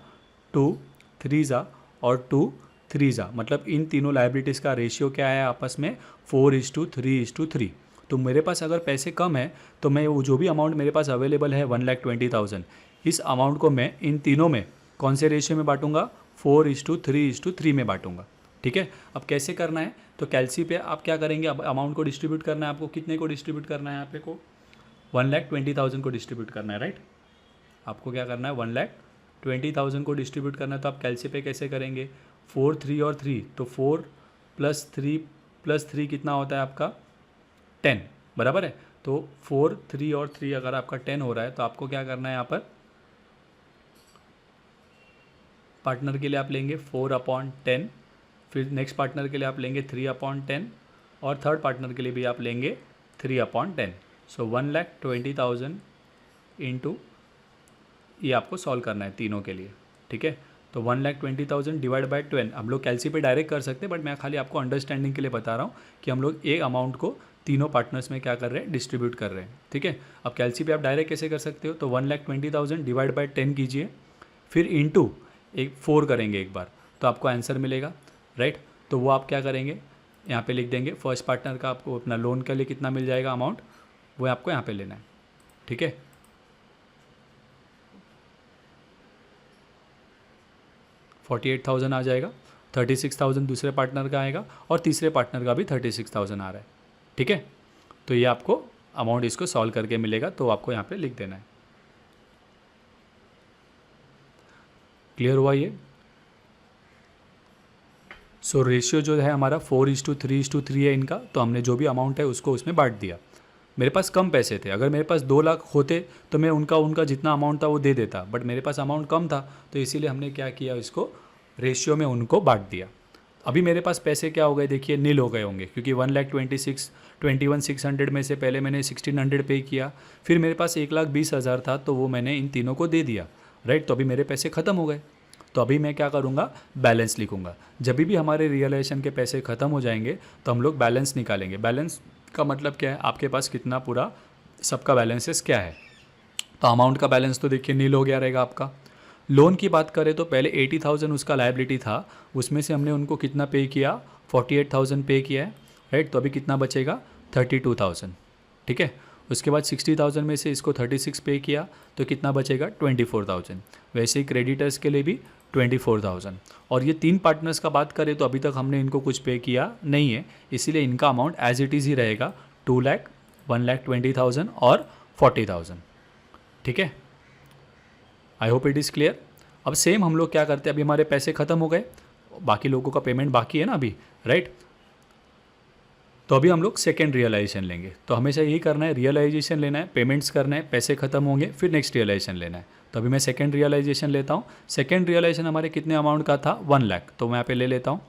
2 3 जा और 2 3 जा, मतलब इन तीनों लायबिलिटीज़ का रेशियो क्या है आपस में, 4:3:3। तो मेरे पास अगर पैसे कम है तो मैं वो जो भी अमाउंट मेरे पास अवेलेबल है 1,20,000, इस अमाउंट को मैं इन तीनों में कौन से रेशियो में बांटूंगा, 4:3:3 में बांटूंगा, ठीक है। अब कैसे करना है, तो कैलसी पे आप क्या करेंगे, अब अमाउंट को डिस्ट्रीब्यूट करना है आपको, कितने को डिस्ट्रीब्यूट करना है, यहाँ पे को 1,20,000 को डिस्ट्रीब्यूट करना है, राइट। आपको क्या करना है, 1,20,000 को डिस्ट्रीब्यूट करना है। तो आप कैलसी पे कैसे करेंगे, 4, 3 और 3, तो 4 + 3 कितना होता है आपका, 10, बराबर है। तो 4, 3 और 3 अगर आपका 10 हो रहा है तो आपको क्या करना है, यहाँ पर पार्टनर के लिए आप लेंगे 4/10, फिर नेक्स्ट पार्टनर के लिए आप लेंगे 3/10 और थर्ड पार्टनर के लिए भी आप लेंगे 3/10। सो 1,20,000 इंटू, ये आपको सॉल्व करना है तीनों के लिए, ठीक है। तो 1,20,000 डिवाइड बाय 12, हम लोग कैलसी पे डायरेक्ट कर सकते हैं, बट मैं खाली आपको अंडरस्टैंडिंग के लिए बता रहा हूँ कि हम लोग एक अमाउंट को तीनों पार्टनर्स में क्या कर रहे हैं, डिस्ट्रीब्यूट कर रहे हैं, ठीक है। अब कैलसी पे आप डायरेक्ट कैसे कर सकते हो, तो 1,20,000 डिवाइड बाय 10 कीजिए, फिर इंटू एक 4 करेंगे एक बार, तो आपको आंसर मिलेगा, राइट। तो वो आप क्या करेंगे, यहाँ पे लिख देंगे, फर्स्ट पार्टनर का आपको अपना लोन के लिए कितना मिल जाएगा अमाउंट, वो आपको यहाँ पे लेना है, ठीक है। 48,000 आ जाएगा, 36,000 दूसरे पार्टनर का आएगा और तीसरे पार्टनर का भी 36,000 आ रहा है, ठीक है। तो ये आपको अमाउंट इसको सॉल्व करके मिलेगा, तो आपको यहाँ पे लिख देना है। क्लियर हुआ ये। सो रेशियो जो है हमारा 4:3:3 है इनका, तो हमने जो भी अमाउंट है उसको उसमें बांट दिया। मेरे पास कम पैसे थे, अगर मेरे पास 2 लाख होते तो मैं उनका जितना अमाउंट था वो दे देता, बट मेरे पास अमाउंट कम था तो इसीलिए हमने क्या किया, इसको रेशियो में उनको बांट दिया। अभी मेरे पास पैसे क्या हो गए, देखिए नील हो गए होंगे, क्योंकि 1,21,600 में से पहले मैंने 1,600 पे किया, फिर मेरे पास 1,20,000 था तो वो मैंने इन तीनों को दे दिया, राइट। तो अभी मेरे पैसे ख़त्म हो गए, तो अभी मैं क्या करूँगा, बैलेंस लिखूँगा। जब भी हमारे रियलाइजेशन के पैसे ख़त्म हो जाएंगे तो हम लोग बैलेंस निकालेंगे। बैलेंस का मतलब क्या है, आपके पास कितना पूरा सबका बैलेंसेस क्या है। तो अमाउंट का बैलेंस तो देखिए नील हो गया रहेगा आपका। लोन की बात करें तो पहले 80,000 उसका लायबिलिटी था, उसमें से हमने उनको कितना पे किया, 48,000 पे किया है, राइट। तो अभी कितना बचेगा, 32,000, ठीक है। उसके बाद 60,000 में से इसको 36 पे किया तो कितना बचेगा, 24,000। वैसे ही क्रेडिटर्स के लिए भी 24,000। और ये 3 पार्टनर्स का बात करें तो अभी तक हमने इनको कुछ पे किया नहीं है, इसीलिए इनका अमाउंट एज इट इज़ ही रहेगा, 2 लाख, 1,20,000 और 40,000, ठीक है। I hope it is clear. अब सेम हम लोग क्या करते हैं, अभी हमारे पैसे ख़त्म हो गए, बाकी लोगों का पेमेंट बाकी है ना अभी, राइट। तो अभी हम लोग सेकेंड रियलाइजेशन लेंगे। तो हमेशा यही करना है, रियलाइजेशन लेना है, पेमेंट्स करना है, पैसे खत्म होंगे, फिर नेक्स्ट रियलाइजेशन लेना है। तो अभी मैं सेकेंड रियलाइजेशन लेता हूँ। सेकेंड रियलाइजेशन हमारे कितने अमाउंट का था, 1 लाख, तो मैं यहाँ पे ले लेता हूँ।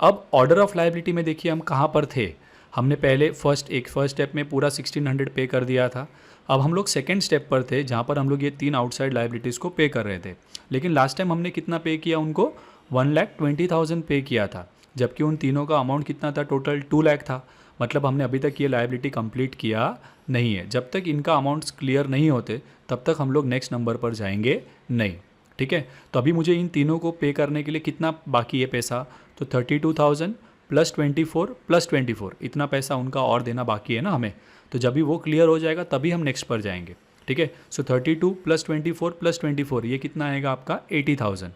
अब ऑर्डर ऑफ लायबिलिटी में देखिए हम कहाँ पर थे। हमने पहले फर्स्ट स्टेप में पूरा 1600 पे कर दिया था। अब हम लोग सेकेंड स्टेप पर थे जहाँ पर हम लोग ये 3 आउटसाइड लायबिलिटीज़ को पे कर रहे थे। लेकिन लास्ट टाइम हमने कितना पे किया उनको, 1,20,000 पे किया था, जबकि उन तीनों का अमाउंट कितना था, टोटल 2 लाख था। मतलब हमने अभी तक ये लायबिलिटी कंप्लीट किया नहीं है। जब तक इनका अमाउंट्स क्लियर नहीं होते तब तक हम लोग नेक्स्ट नंबर पर जाएंगे नहीं। ठीक है, तो अभी मुझे इन तीनों को पे करने के लिए कितना बाकी है पैसा, तो 32,000 प्लस 24 प्लस 24, इतना पैसा उनका और देना बाकी है ना हमें। तो जब भी वो क्लियर हो जाएगा तभी हम नेक्स्ट पर जाएंगे। ठीक है, सो 32 प्लस 24 प्लस 24, ये कितना आएगा आपका 80,000।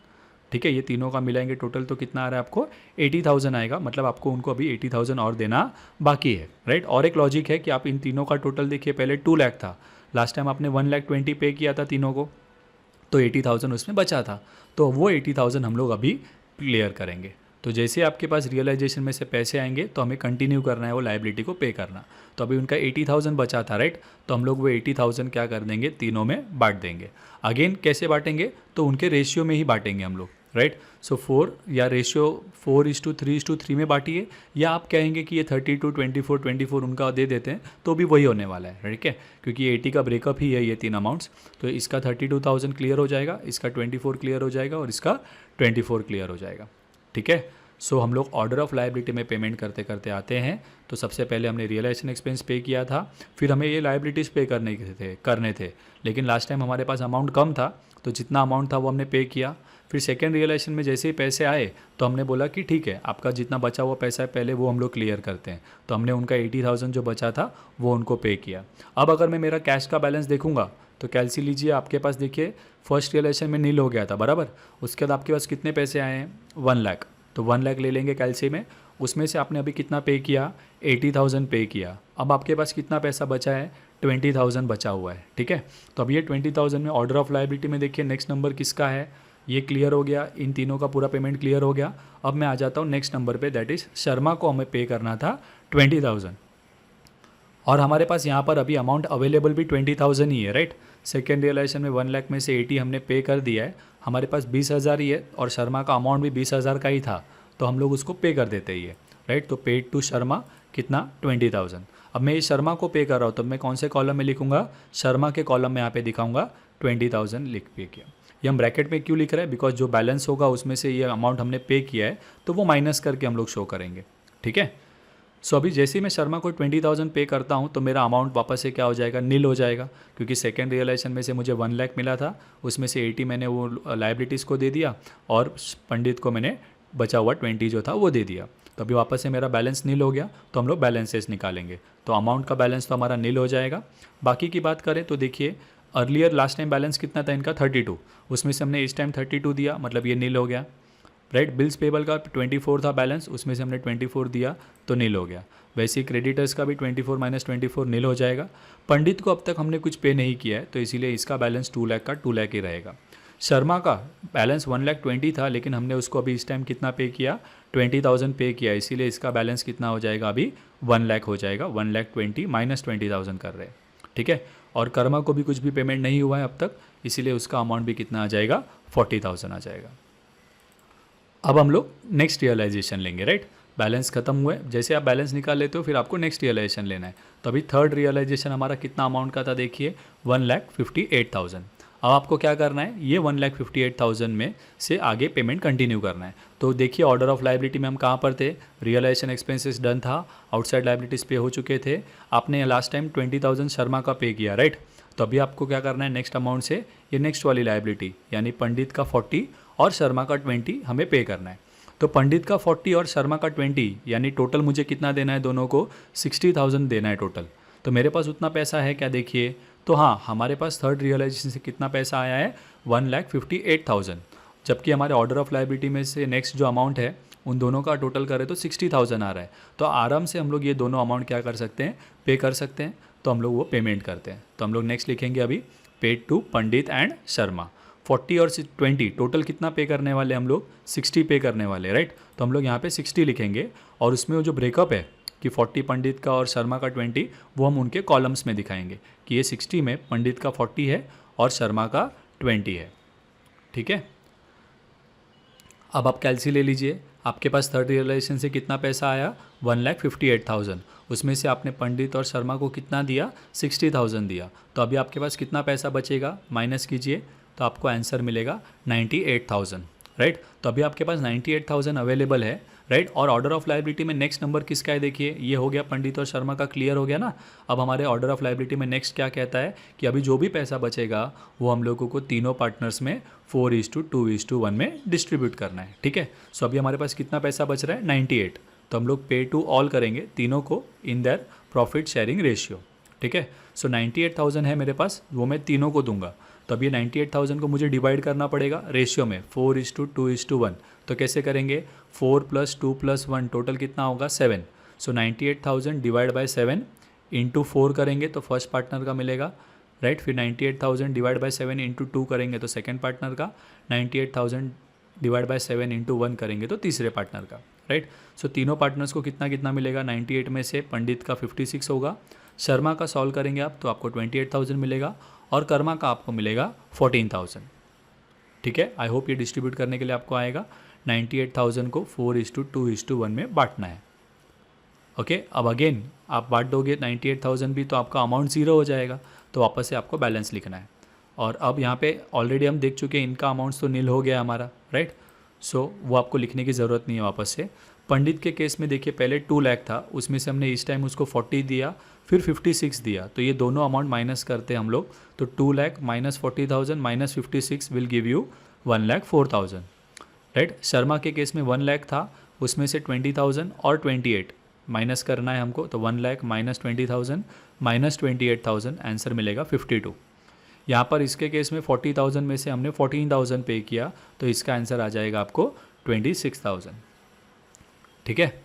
ठीक है, ये तीनों का मिलाएंगे टोटल तो कितना आ रहा है आपको 80,000 आएगा। मतलब आपको उनको अभी 80,000 और देना बाकी है, राइट। और एक लॉजिक है कि आप इन तीनों का टोटल देखिए, पहले 2 लाख था, लास्ट टाइम आपने 1,20,000 पे किया था तीनों को, तो 80,000 उसमें बचा था, तो वो 80,000 हम लोग अभी क्लियर करेंगे। तो जैसे आपके पास रियलाइजेशन में से पैसे आएंगे तो हमें कंटिन्यू करना है वो लायबिलिटी को पे करना। तो अभी उनका 80,000 बचा था, राइट, तो हम लोग वो 80,000 क्या कर देंगे, तीनों में बांट देंगे। अगेन कैसे बांटेंगे, तो उनके रेशियो में ही बांटेंगे हम लोग, राइट। सो 4 या रेशियो 4:3:3 में बांटिए, या आप कहेंगे कि ये 32, 24, 24 उनका दे देते हैं तो भी वही होने वाला है, ठीक है, क्योंकि 80 का ब्रेकअप ही है ये तीन अमाउंट्स। तो इसका 32,000 क्लियर हो जाएगा, इसका 24 क्लियर हो जाएगा और इसका 24 क्लियर हो जाएगा। ठीक है, सो हम लोग ऑर्डर ऑफ लायबिलिटी में पेमेंट करते करते आते हैं। तो सबसे पहले हमने रियलाइजेशन एक्सपेंस पे किया था, फिर हमें ये लायबिलिटीज़ पे करने थे, लेकिन लास्ट टाइम हमारे पास अमाउंट कम था तो जितना अमाउंट था वो हमने पे किया। फिर सेकेंड रियलाइजेशन में जैसे ही पैसे आए तो हमने बोला कि ठीक है, आपका जितना बचा हुआ पैसा है पहले वो हम लोग क्लियर करते हैं। तो हमने उनका 80,000 जो बचा था वो उनको पे किया। अब अगर मैं मेरा कैश का बैलेंस देखूंगा तो कैलसी लीजिए, आपके पास देखिए फर्स्ट रियलाइजेशन में नील हो गया था, बराबर। उसके बाद आपके पास कितने पैसे आए हैं, 1 लाख, तो 1 लाख ले लेंगे कैलसी में। उसमें से आपने अभी कितना पे किया, 80,000 पे किया। अब आपके पास कितना पैसा बचा है, 20,000 बचा हुआ है। ठीक है, तो अब ये 20,000 में ऑर्डर ऑफ लायबिलिटी में देखिए नेक्स्ट नंबर किसका है, ये क्लियर हो गया, इन तीनों का पूरा पेमेंट क्लियर हो गया। अब मैं आ जाता हूँ नेक्स्ट नंबर पे, दैट इज़ शर्मा को हमें पे करना था 20,000, और हमारे पास यहाँ पर अभी अमाउंट अवेलेबल भी 20,000 ही है, राइट। सेकेंड रियलाइजेशन में 1 लाख में से 80 हमने पे कर दिया है, हमारे पास 20,000 ही है और शर्मा का अमाउंट भी 20,000 का ही था, तो हम लोग उसको पे कर देते ही है, राइट। तो पेड टू शर्मा कितना, 20,000। अब मैं इस शर्मा को पे कर रहा हूँ तो मैं कौन से कॉलम में लिखूंगा, शर्मा के कॉलम में यहाँ पे दिखाऊंगा 20,000 लिख पे किया। ये हम ब्रैकेट में क्यों लिख रहे हैं, बिकॉज जो बैलेंस होगा उसमें से ये अमाउंट हमने पे किया है तो वो माइनस करके हम लोग शो करेंगे। ठीक है, सो अभी जैसे ही मैं शर्मा को 20,000 पे करता हूँ तो मेरा अमाउंट वापस से क्या हो जाएगा, नील हो जाएगा, क्योंकि सेकेंड रियलाइजेशन में से मुझे 1 लाख मिला था, उसमें से 80 मैंने वो लायबिलिटीज़ को दे दिया और पंडित को मैंने बचा हुआ 20 जो था वो दे दिया। तो अभी वापस से मेरा बैलेंस नील हो गया, तो हम लोग बैलेंसेस निकालेंगे। तो अमाउंट का बैलेंस तो हमारा नील हो जाएगा। बाकी की बात करें तो देखिए अर्लियर लास्ट टाइम बैलेंस कितना था इनका, 32, उसमें से हमने इस टाइम 32 दिया, मतलब ये नील हो गया, राइट। बिल्स पेबल का 24 था बैलेंस, उसमें से हमने 24 दिया तो नील हो गया। वैसे ही क्रेडिटर्स का भी 24 - 24 नील हो जाएगा। पंडित को अब तक हमने कुछ पे नहीं किया है तो इसीलिए इसका बैलेंस 2 लाख का 2 लाख ही रहेगा। शर्मा का बैलेंस 1,20,000 था, लेकिन हमने उसको अभी इस टाइम कितना पे किया, 20,000 पे किया, इसीलिए इसका बैलेंस कितना हो जाएगा, अभी 1 लाख हो जाएगा। 1,20,000 - 20,000 कर रहे हैं, ठीक है। और कर्मा को भी कुछ भी पेमेंट नहीं हुआ है अब तक, इसीलिए उसका अमाउंट भी कितना आ जाएगा, 40,000 आ जाएगा। अब हम लोग नेक्स्ट रियलाइजेशन लेंगे, राइट। बैलेंस खत्म हुए, जैसे आप बैलेंस निकाल लेते हो फिर आपको नेक्स्ट रियलाइजेशन लेना है। तो अभी थर्ड रियलाइजेशन हमारा कितना अमाउंट का था, देखिए 1,58,000। अब आपको क्या करना है, ये 1,58,000 में से आगे पेमेंट कंटिन्यू करना है। तो देखिए ऑर्डर ऑफ लायबिलिटी में हम कहाँ पर थे, रियलाइजेशन एक्सपेंसेस डन था, आउटसाइड लायबिलिटीज़ पे हो चुके थे। आपने लास्ट टाइम 20,000 शर्मा का पे किया, राइट। तो अभी आपको क्या करना है, नेक्स्ट अमाउंट से ये नेक्स्ट वाली लायबिलिटी यानी पंडित का 40 और शर्मा का 20 हमें पे करना है। तो पंडित का 40 और शर्मा का 20 यानी टोटल मुझे कितना देना है, दोनों को 60,000 देना है टोटल। तो मेरे पास उतना पैसा है क्या, देखिए। तो हाँ, हमारे पास थर्ड रियलाइजेशन से कितना पैसा आया है, 1,58,000, जबकि हमारे ऑर्डर ऑफ लायबिलिटी में से नेक्स्ट जो अमाउंट है उन दोनों का टोटल करें तो 60,000 आ रहा है। तो आराम से हम लोग ये दोनों अमाउंट क्या कर सकते हैं, पे कर सकते हैं। तो हम लोग वो पेमेंट करते हैं। तो हम लोग नेक्स्ट लिखेंगे अभी paid to Pandit and Sharma. 40 और 20 टोटल कितना पे करने वाले हम लोग, 60 पे करने वाले, राइट। तो हम लोग यहाँ पे 60 लिखेंगे और उसमें वो जो ब्रेकअप है कि 40 पंडित का और शर्मा का 20, वो हम उनके कॉलम्स में दिखाएंगे कि ये 60 में पंडित का 40 है और शर्मा का 20 है, ठीक है। अब आप कैलसी ले लीजिए, आपके पास थर्ड रियलाइजेशन से कितना पैसा आया, 1,58,000। उसमें से आपने पंडित और शर्मा को कितना दिया, 60,000 दिया। तो अभी आपके पास कितना पैसा बचेगा, माइनस कीजिए तो आपको आंसर मिलेगा 98,000, राइट। तो अभी आपके पास 98,000 अवेलेबल है, राइट। और ऑर्डर ऑफ लायबिलिटी में नेक्स्ट नंबर किसका है, देखिए ये हो गया पंडित और शर्मा का, क्लियर हो गया ना। अब हमारे ऑर्डर ऑफ लायबिलिटी में नेक्स्ट क्या कहता है कि अभी जो भी पैसा बचेगा वो हम लोगों को तीनों पार्टनर्स में 4:2:1 में डिस्ट्रीब्यूट करना है, ठीक है। सो अभी हमारे पास कितना पैसा बच रहा है, 98। तो हम लोग पे टू ऑल करेंगे तीनों को in their profit sharing ratio, ठीक है। सो 98,000 है मेरे पास, वो मैं तीनों को दूंगा। तो अब ये 98,000 को मुझे डिवाइड करना पड़ेगा रेशियो में 4:2:1। तो कैसे करेंगे, 4 + 2 + 1 टोटल कितना होगा, 7। सो 98,000 डिवाइड बाय 7 इंटू 4 करेंगे तो फर्स्ट पार्टनर का मिलेगा, राइट। फिर 98,000 डिवाइड बाय 7 इंटू 2 करेंगे तो सेकेंड पार्टनर का, 98,000 डिवाइड बाय 7 इंटू 1 करेंगे तो तीसरे पार्टनर का, राइट। सो तीनों पार्टनर्स को कितना कितना मिलेगा, 98 में से पंडित का 56 होगा, शर्मा का सॉल्व करेंगे आप तो आपको 28,000 मिलेगा और कर्मा का आपको मिलेगा 14,000, ठीक है। आई होप ये डिस्ट्रीब्यूट करने के लिए आपको आएगा। 98,000 को 4:2:1 में बांटना है, ओके। अब अगेन आप बांट दोगे 98,000 भी तो आपका अमाउंट 0 हो जाएगा, तो वापस से आपको बैलेंस लिखना है। और अब यहाँ पे ऑलरेडी हम देख चुके हैं इनका अमाउंट्स तो नील हो गया हमारा, राइट। सो वो आपको लिखने की ज़रूरत नहीं है वापस से। पंडित के केस में देखिए पहले 2 लाख था, उसमें से हमने इस टाइम उसको 40 दिया, फिर 56 दिया, तो ये दोनों अमाउंट माइनस करते हैं हम लोग। तो 2 lakh minus 40,000 minus 56 will give you 1,04,000, right. Sharma के केस में 1 लाख था, उसमें से 20,000 और 28 माइनस करना है हमको, तो 1 लाख माइनस 20,000 माइनस 28,000 आंसर मिलेगा 52। यहाँ पर इसके केस में 40,000 में से हमने 14,000 पे किया, तो इसका आंसर आ जाएगा आपको 26,000, ठीक है।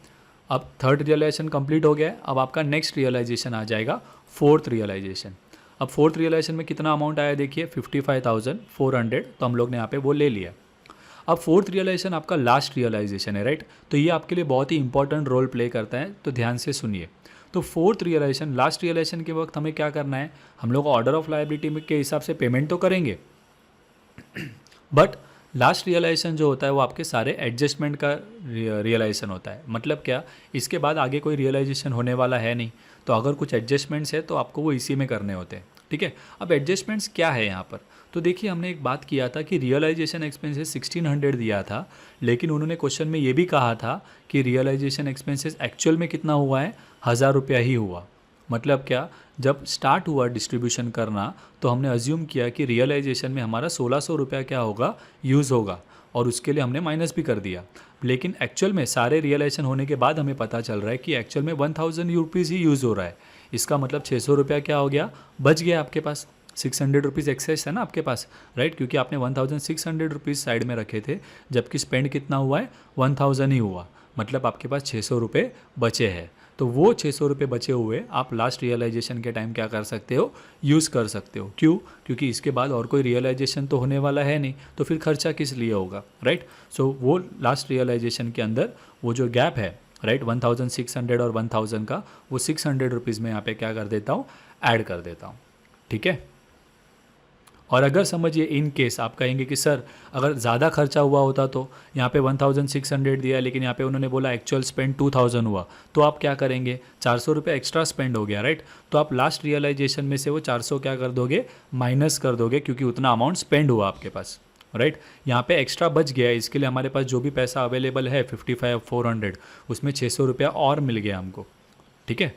अब थर्ड रियलाइजेशन कंप्लीट हो गया है। अब आपका नेक्स्ट रियलाइजेशन आ जाएगा फोर्थ रियलाइजेशन। अब फोर्थ रियलाइजेशन में कितना अमाउंट आया देखिए, 55,400, तो हम लोग ने यहाँ पे वो ले लिया। अब फोर्थ रियलाइजेशन आपका लास्ट रियलाइजेशन है, राइट। तो ये आपके लिए बहुत ही इंपॉर्टेंट रोल प्ले करता है, तो ध्यान से सुनिए। तो फोर्थ रियलाइजेशन, लास्ट रियलाइजेशन के वक्त हमें क्या करना है, हम लोग ऑर्डर ऑफ लायबिलिटी के हिसाब से पेमेंट तो करेंगे, बट लास्ट रियलाइजेशन जो होता है वो आपके सारे एडजस्टमेंट का रियलाइजेशन होता है। मतलब क्या, इसके बाद आगे कोई रियलाइजेशन होने वाला है नहीं, तो अगर कुछ एडजस्टमेंट्स है तो आपको वो इसी में करने होते हैं, ठीक है। अब एडजस्टमेंट्स क्या है यहाँ पर, तो देखिए हमने एक बात किया था कि रियलाइजेशन एक्सपेंसेस 1600 दिया था, लेकिन उन्होंने क्वेश्चन में ये भी कहा था कि रियलाइजेशन एक्सपेंसेस एक्चुअल में कितना हुआ है, 1,000 रुपया ही हुआ। मतलब क्या, जब स्टार्ट हुआ डिस्ट्रीब्यूशन करना तो हमने अज्यूम किया कि रियलाइजेशन में हमारा 1,600 रुपया क्या होगा, यूज़ होगा, और उसके लिए हमने माइनस भी कर दिया। लेकिन एक्चुअल में सारे रियलाइजेशन होने के बाद हमें पता चल रहा है कि एक्चुअल में 1,000 रुपीज़ ही यूज़ हो रहा है। इसका मतलब 600 रुपया क्या हो गया, बच गया आपके पास। 600 रुपीज़ एक्सेस है ना आपके पास, राइट, क्योंकि आपने 1,600 रुपीज़ साइड में रखे थे, जबकि स्पेंड कितना हुआ है, 1,000 ही हुआ। मतलब आपके पास 600 रुपये बचे हैं। तो वो 600 रुपये बचे हुए आप लास्ट रियलाइजेशन के टाइम क्या कर सकते हो, यूज़ कर सकते हो। क्यों, क्योंकि इसके बाद और कोई रियलाइजेशन तो होने वाला है नहीं, तो फिर खर्चा किस लिए होगा, राइट। सो वो लास्ट रियलाइजेशन के अंदर वो जो गैप है, राइट, 1,600 और 1,000 का, वो 600 रुपीज़ में यहाँ पे क्या कर देता हूँ, ऐड कर देता हूँ, ठीक है। और अगर समझिए इन केस आप कहेंगे कि सर अगर ज़्यादा खर्चा हुआ होता तो यहाँ पे 1,600 दिया, लेकिन यहाँ पे उन्होंने बोला एक्चुअल स्पेंड 2,000 हुआ, तो आप क्या करेंगे, 400 रुपये एक्स्ट्रा स्पेंड हो गया, राइट। तो आप लास्ट रियलाइजेशन में से वो 400 क्या कर दोगे, माइनस कर दोगे, क्योंकि उतना अमाउंट स्पेंड हुआ आपके पास, राइट। यहाँ पे एक्स्ट्रा बच गया, इसके लिए हमारे पास जो भी पैसा अवेलेबल है 55,400, उसमें 600 रुपया और मिल गया हमको, ठीक है।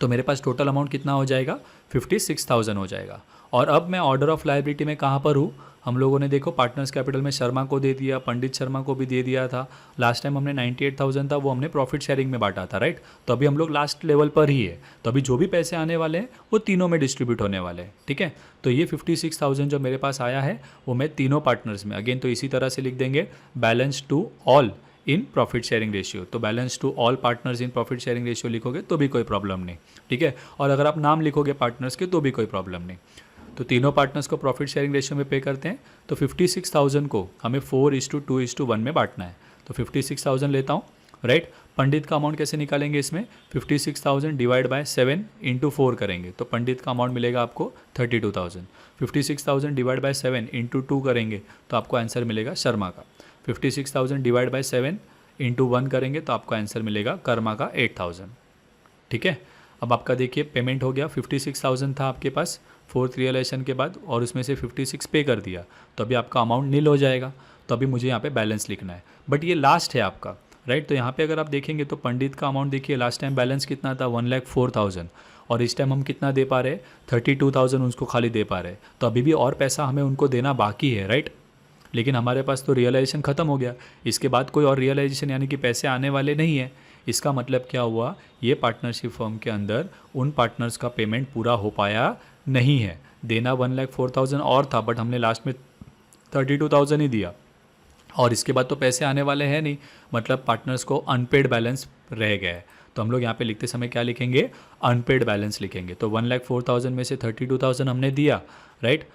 तो मेरे पास टोटल अमाउंट कितना हो जाएगा, 56,000 हो जाएगा। और अब मैं ऑर्डर ऑफ लायबिलिटी में कहाँ पर हूँ, हम लोगों ने देखो पार्टनर्स कैपिटल में शर्मा को दे दिया, पंडित शर्मा को भी दे दिया था। लास्ट टाइम हमने 98,000 था, वो हमने प्रॉफिट शेयरिंग में बांटा था, राइट। तो अभी हम लोग लास्ट लेवल पर ही है, तो अभी जो भी पैसे आने वाले हैं वो तीनों में डिस्ट्रीब्यूट होने वाले हैं, ठीक है। तो ये 56,000 जो मेरे पास आया है वो मैं तीनों पार्टनर्स में, अगेन तो इसी तरह से लिख देंगे, balance to all in profit sharing ratio. तो balance to all partners in profit sharing ratio लिखोगे तो भी कोई प्रॉब्लम नहीं, ठीक है। और अगर आप नाम लिखोगे पार्टनर्स के तो भी कोई प्रॉब्लम नहीं। तो तीनों पार्टनर्स को प्रॉफिट शेयरिंग रेशियो में पे करते हैं। तो 56,000 को हमें 4:2:1 में बांटना है। तो 56,000 लेता हूँ, राइट। पंडित का अमाउंट कैसे निकालेंगे इसमें 56,000 डिवाइड बाय 7 इंटू 4 करेंगे तो पंडित का अमाउंट मिलेगा आपको 32,000। 56,000 डिवाइड बाय 7 इंटू 2 करेंगे तो आपको आंसर मिलेगा शर्मा का। 56,000 डिवाइड बाय 7 इंटू 1 करेंगे तो आपको आंसर मिलेगा कर्मा का 8,000। ठीक है, अब आपका देखिए पेमेंट हो गया, 56,000 था आपके पास फोर्थ रियलाइजेशन के बाद और उसमें से 56 पे कर दिया तो अभी आपका अमाउंट नील हो जाएगा। तो अभी मुझे यहाँ पे बैलेंस लिखना है, बट ये लास्ट है आपका, राइट। तो यहाँ पे अगर आप देखेंगे तो पंडित का अमाउंट देखिए लास्ट टाइम बैलेंस कितना था 1,04,000 और इस टाइम हम कितना दे पा रहे हैं 32,000 उसको खाली दे पा रहे हैं। तो अभी भी और पैसा हमें उनको देना बाकी है, राइट। लेकिन हमारे पास तो रियलाइजेशन ख़त्म हो गया, इसके बाद कोई और रियलाइजेशन यानी कि पैसे आने वाले नहीं है। इसका मतलब क्या हुआ, ये पार्टनरशिप फर्म के अंदर उन पार्टनर्स का पेमेंट पूरा हो पाया नहीं है। देना 1,04,000 और था बट हमने लास्ट में 32,000 ही दिया और इसके बाद तो पैसे आने वाले हैं नहीं, मतलब पार्टनर्स को अनपेड बैलेंस रह गया है। तो हम लोग यहाँ पे लिखते समय क्या लिखेंगे, अनपेड बैलेंस लिखेंगे। तो 1,04,000 में से 32,000 हमने दिया, राइट।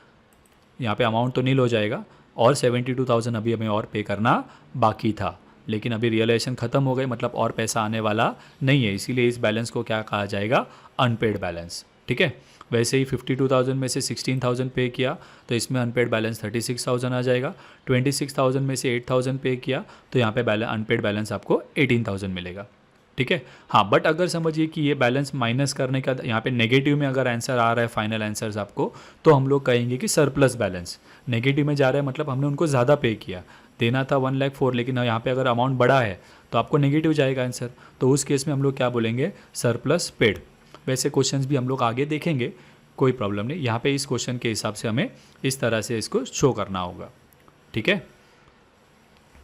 यहाँ पे अमाउंट तो नील हो जाएगा और 72,000 अभी हमें और पे करना बाकी था, लेकिन अभी रियलाइजेशन ख़त्म हो गई, मतलब और पैसा आने वाला नहीं है, इसीलिए इस बैलेंस को क्या कहा जाएगा, अनपेड बैलेंस। ठीक है, वैसे ही 52,000 में से 16,000 पे किया तो इसमें अनपेड बैलेंस 36,000 आ जाएगा। 26,000 में से 8,000 पे किया तो यहाँ पे अनपेड बैलेंस आपको 18,000 मिलेगा। ठीक है, हाँ, बट अगर समझिए कि ये बैलेंस माइनस करने का यहाँ पे नेगेटिव में अगर आंसर आ रहा है फाइनल आंसर्स आपको, तो हम लोग कहेंगे कि सरप्लस बैलेंस। नेगेटिव में जा रहा है मतलब हमने उनको ज़्यादा पे किया, देना था 1,04,000 लेकिन यहाँ पे अगर अमाउंट बड़ा है तो आपको नेगेटिव जाएगा आंसर, तो उस केस में हम लोग क्या बोलेंगे, सरप्लस पेड। वैसे क्वेश्चंस भी हम लोग आगे देखेंगे, कोई प्रॉब्लम नहीं। यहाँ पे इस क्वेश्चन के हिसाब से हमें इस तरह से इसको शो करना होगा। ठीक है,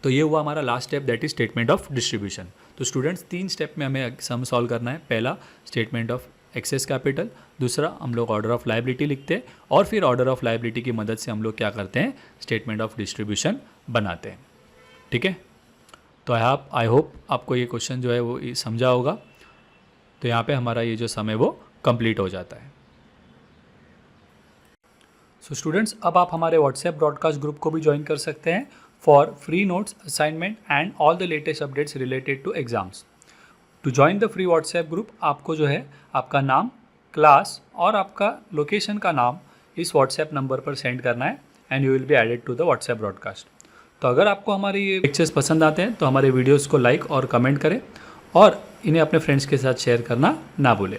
तो ये हुआ हमारा last step, that is statement of distribution. तो स्टूडेंट्स 3 स्टेप में हमें सम सॉल्व करना है। पहला स्टेटमेंट ऑफ एक्सेस कैपिटल, दूसरा हम लोग ऑर्डर ऑफ लायबिलिटी लिखते हैं और फिर ऑर्डर ऑफ लायबिलिटी की मदद से हम लोग क्या करते हैं, स्टेटमेंट ऑफ डिस्ट्रीब्यूशन बनाते हैं। ठीक है, तो आई होप आपको ये क्वेश्चन जो है वो समझा होगा। तो यहाँ पे हमारा ये जो सम है वो कंप्लीट हो जाता है। सो स्टूडेंट्स, अब आप हमारे व्हाट्सएप ब्रॉडकास्ट ग्रुप को भी ज्वाइन कर सकते हैं for free notes, assignment and all the latest updates related to exams. To join the free WhatsApp group आपको जो है आपका नाम, क्लास और आपका लोकेशन का नाम इस व्हाट्सएप नंबर पर सेंड करना है and you will be added to the WhatsApp broadcast. तो अगर आपको हमारे ये लेक्चर्स पसंद आते हैं तो हमारे वीडियोज़ को लाइक और कमेंट करें और इन्हें अपने फ्रेंड्स के साथ शेयर करना ना भूलें।